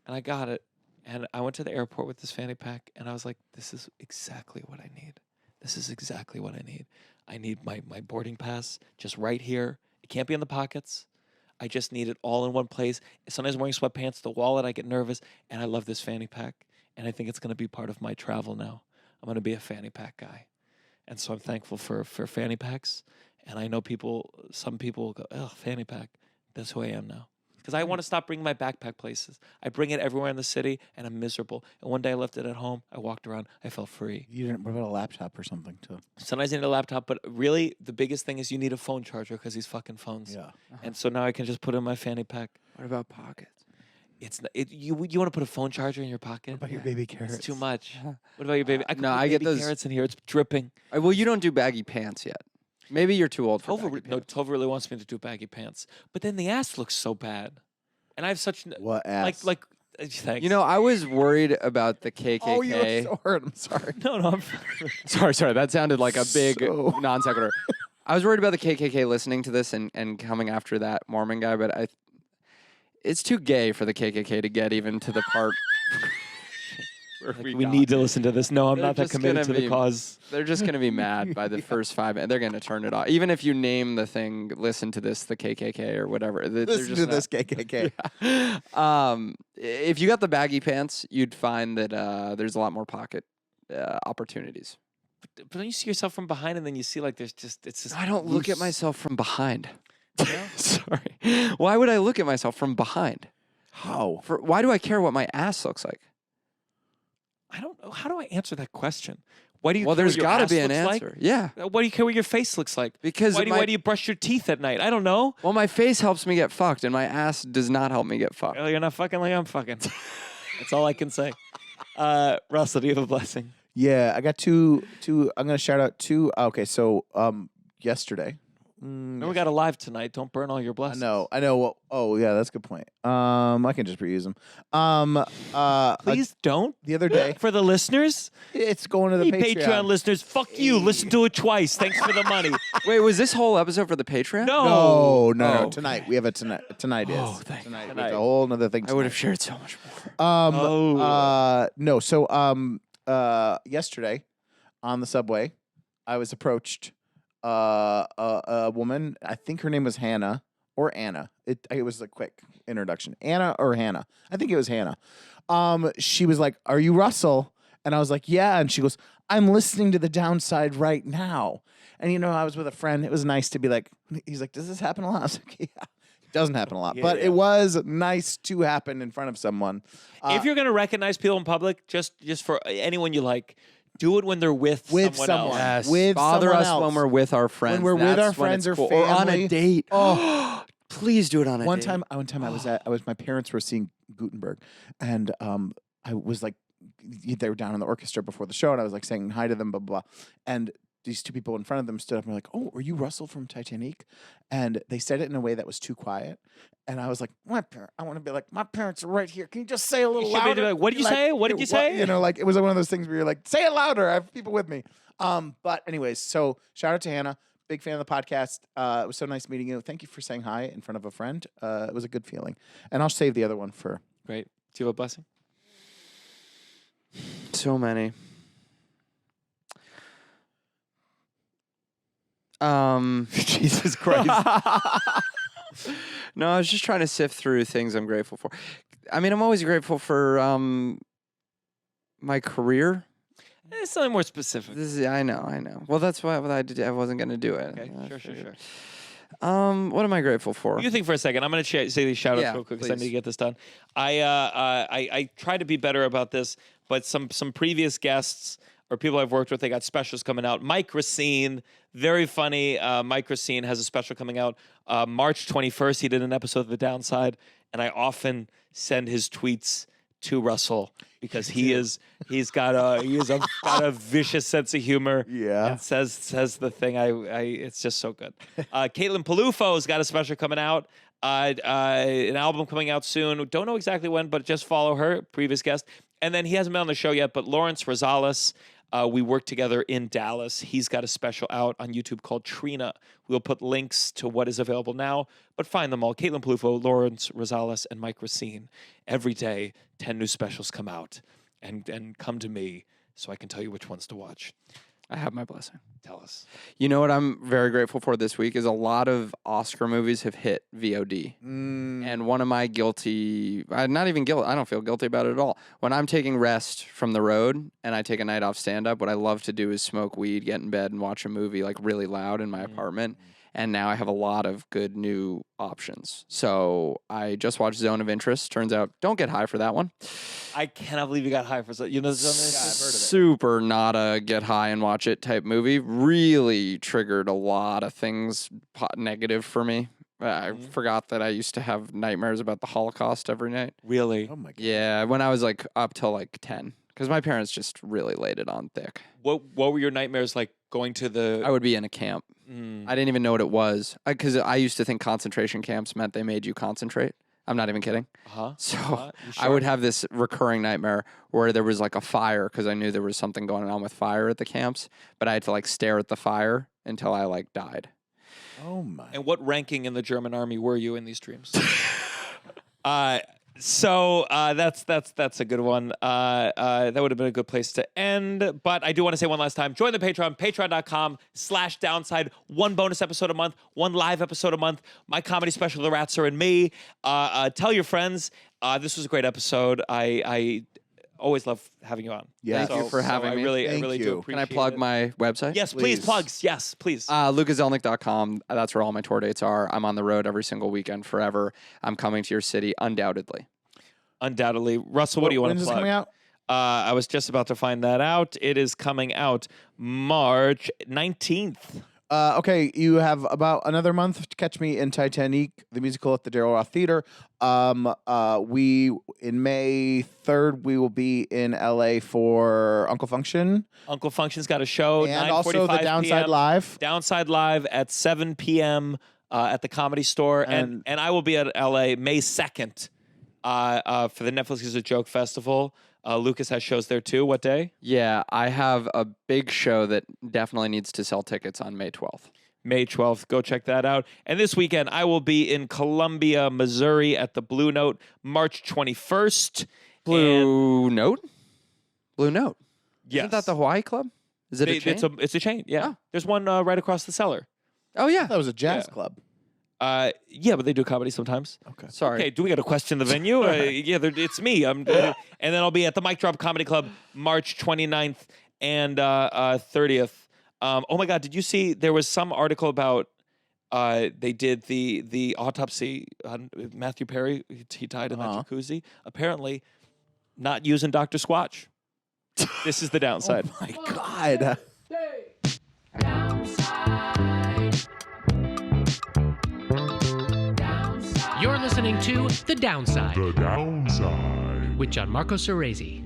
and I got it. And I went to the airport with this fanny pack, and I was like, this is exactly what I need. This is exactly what I need. I need my boarding pass just right here. It can't be in the pockets. I just need it all in one place. Sometimes I'm wearing sweatpants, the wallet, I get nervous, and I love this fanny pack. And I think it's going to be part of my travel now. I'm going to be a fanny pack guy. And so I'm thankful for fanny packs. And I know some people go, oh, fanny pack. That's who I am now. Because I want to stop bringing my backpack places. I bring it everywhere in the city, and I'm miserable. And one day I left it at home. I walked around. I felt free. You didn't. What about a laptop or something too? Sometimes I need a laptop, but really the biggest thing is you need a phone charger because these fucking phones. Yeah. And so now I can just put it in my fanny pack. What about pockets? It's you want to put a phone charger in your pocket? What about your baby carrots? It's too much. What about your baby? I could no, put I get baby those- carrots in here. It's dripping. Well, you don't do baggy pants yet. Maybe you're too old for baggy No, pants. Tova really wants me to do baggy pants, but then the ass looks so bad, and I have such What ass? thanks. You know, I was worried about the KKK. Oh, you were so hurt. I'm sorry. no, Sorry. That sounded like a big So- non sequitur. I was worried about the KKK listening to this and coming after that Mormon guy, but it's too gay for the KKK to get even to the part. where we need to listen to this. No, I'm They're not that just committed gonna to the be- cause. They're just going to be mad by the first 5 minutes. They're going to turn it off. Even if you name the thing, listen to this, the KKK or whatever. They're Listen just to this, KKK. If you got the baggy pants, you'd find that there's a lot more pocket opportunities. But don't you see yourself from behind, and then you see like it's just. I don't look at loose. myself from behind. Yeah? Sorry. Why would I look at myself from behind? How? Why do I care what my ass looks like? I don't know. How do I answer that question? Why do you? Well, care there's what your got to ass be an looks answer. Like? Yeah. Why do you care what your face looks like? Because why do you brush your teeth at night? I don't know. Well, my face helps me get fucked, and my ass does not help me get fucked. Well, you're not fucking like I'm fucking. That's all I can say. Russell, do you have a blessing? Yeah, I got two. I'm gonna shout out two. Okay, so yesterday. No, we got a live tonight. Don't burn all your I blessings. know. Well, oh yeah, that's a good point. I can just reuse them. Please don't. The other day, For the listeners, it's going to the hey, Patreon. Patreon listeners, fuck you. Listen to it twice. Thanks for the money. Wait, was this whole episode for the Patreon? No. No. Oh. Tonight we have a tonight. Tonight is. Oh, thank tonight. Tonight. It's a whole another thing. I would have tonight. shared so much more. No. So yesterday on the subway, I was approached a woman. I think her name was Hannah or Anna. It was a quick introduction. Anna or Hannah. I think it was Hannah. She was like, "Are you Russell?" And I was like, "Yeah." And she goes, "I'm listening to The Downside right now." And I was with a friend. It was nice to be like, he's like, "Does this happen a lot?" I was like, "Yeah." It doesn't happen a lot, but Yeah. it was nice to happen in front of someone. If you're gonna recognize people in public, just for anyone you like, do it when they're with someone else. Yes. With Bother someone us else. when we're with our friends. When we're with That's our when friends it's or cool. Or on a family. date. Oh. Please do it on a One date. time I was my parents were seeing Gutenberg, and I was like, they were down in the orchestra before the show, and I was like saying hi to them, blah blah blah, and these two people in front of them stood up and were like, "Oh, are you Russell from Titanic?" And they said it in a way that was too quiet, and I was like, I want to be like, my parents are right here. Can you just say a little You should be louder? like, what did you say? What did you say? Like it was one of those things where you're like, say it louder. I have people with me. But anyways, so shout out to Hannah. Big fan of the podcast. It was so nice meeting you. Thank you for saying hi in front of a friend. It was a good feeling. And I'll save the other one for. Great. Do you have a blessing? So many. Jesus Christ. No, I was just trying to sift through things I'm grateful for. I mean, I'm always grateful for my career. It's something more specific. I know. Well, that's why I did. I wasn't going to do it. Okay, I sure. figured. What am I grateful for? You think for a second. I'm going to say these shout outs Yeah, real quick because I need please. to get this done. I try to be better about this, but some previous guests or people I've worked with, they got specials coming out. Mike Racine, very funny. Mike Racine has a special coming out March 21st. He did an episode of The Downside, and I often send his tweets to Russell because he's got a vicious sense of humor. Yeah. And says the thing. It's just so good. Caitlin Palufo's got a special coming out. An album coming out soon. Don't know exactly when, but just follow her, previous guest. And then he hasn't been on the show yet, but Lawrence Rosales, we worked together in Dallas. He's got a special out on YouTube called Trina. We'll put links to what is available now, but find them all. Caitlin Palufo, Lawrence Rosales, and Mike Racine. Every day, 10 new specials come out. And come to me so I can tell you which ones to watch. I have my blessing. Tell us. You know what I'm very grateful for this week is a lot of Oscar movies have hit VOD. And one of my not even guilty, I don't feel guilty about it at all. When I'm taking rest from the road and I take a night off stand-up, what I love to do is smoke weed, get in bed, and watch a movie like really loud in my apartment. And now I have a lot of good new options. So I just watched Zone of Interest. Turns out, don't get high for that one. I cannot believe you got high for Zone of Interest. Super not a get high and watch it type movie. Really triggered a lot of things negative for me. I forgot that I used to have nightmares about the Holocaust every night. Really? Oh my god. Yeah, when I was like up till like 10. Because my parents just really laid it on thick. What were your nightmares like going to the... I would be in a camp. I didn't even know what it was. Because I used to think concentration camps meant they made you concentrate. I'm not even kidding. So You I sure? would have this recurring nightmare where there was like a fire because I knew there was something going on with fire at the camps. But I had to like stare at the fire until I like died. Oh my. And what ranking in the German army were you in these dreams? So that's a good one. That would have been a good place to end. But I do want to say one last time, join the Patreon, patreon.com/downside. One bonus episode a month, one live episode a month. My comedy special, The Rats Are in Me. Tell your friends. This was a great episode. I always love having you on. Yeah. Thank you for having me. I really Thank do you. appreciate Can I plug it. my website? Yes, please. Please. Plugs. Yes, please. LucasZelnick.com. That's where all my tour dates are. I'm on the road every single weekend forever. I'm coming to your city, undoubtedly. Undoubtedly. Russell, what do you want When's to this plug? coming out? I was just about to find that out. It is coming out March 19th. Okay, you have about another month to catch me in Titanic, the musical at the Darrell Roth Theater. We in May 3rd we will be in LA for Uncle Function Uncle Function's got a show. and also the 9:45 Downside PM. Live. Downside Live at 7 p.m. At the Comedy Store. And I will be at LA May 2nd for the Netflix is a Joke Festival. Lucas has shows there too. What day? Yeah, I have a big show that definitely needs to sell tickets on May 12th. May 12th. Go check that out. And this weekend, I will be in Columbia, Missouri at the Blue Note, March 21st. Blue Note? Yes. Isn't that the Hawaii Club? Is it a chain? It's a chain, yeah. Oh. There's one right across the cellar. Oh, yeah. That was a jazz Yeah. club. Yeah, but they do comedy sometimes. Okay. Sorry. Okay, do we got to question the venue? Yeah, it's me. And then I'll be at the Mic Drop Comedy Club March 29th and 30th. Oh my God, did you see there was some article about they did the autopsy on Matthew Perry? He died in that jacuzzi. Apparently, not using Dr. Squatch. This is the downside. Oh my God. You're listening to The Downside The Downside. with Gianmarco Soresi.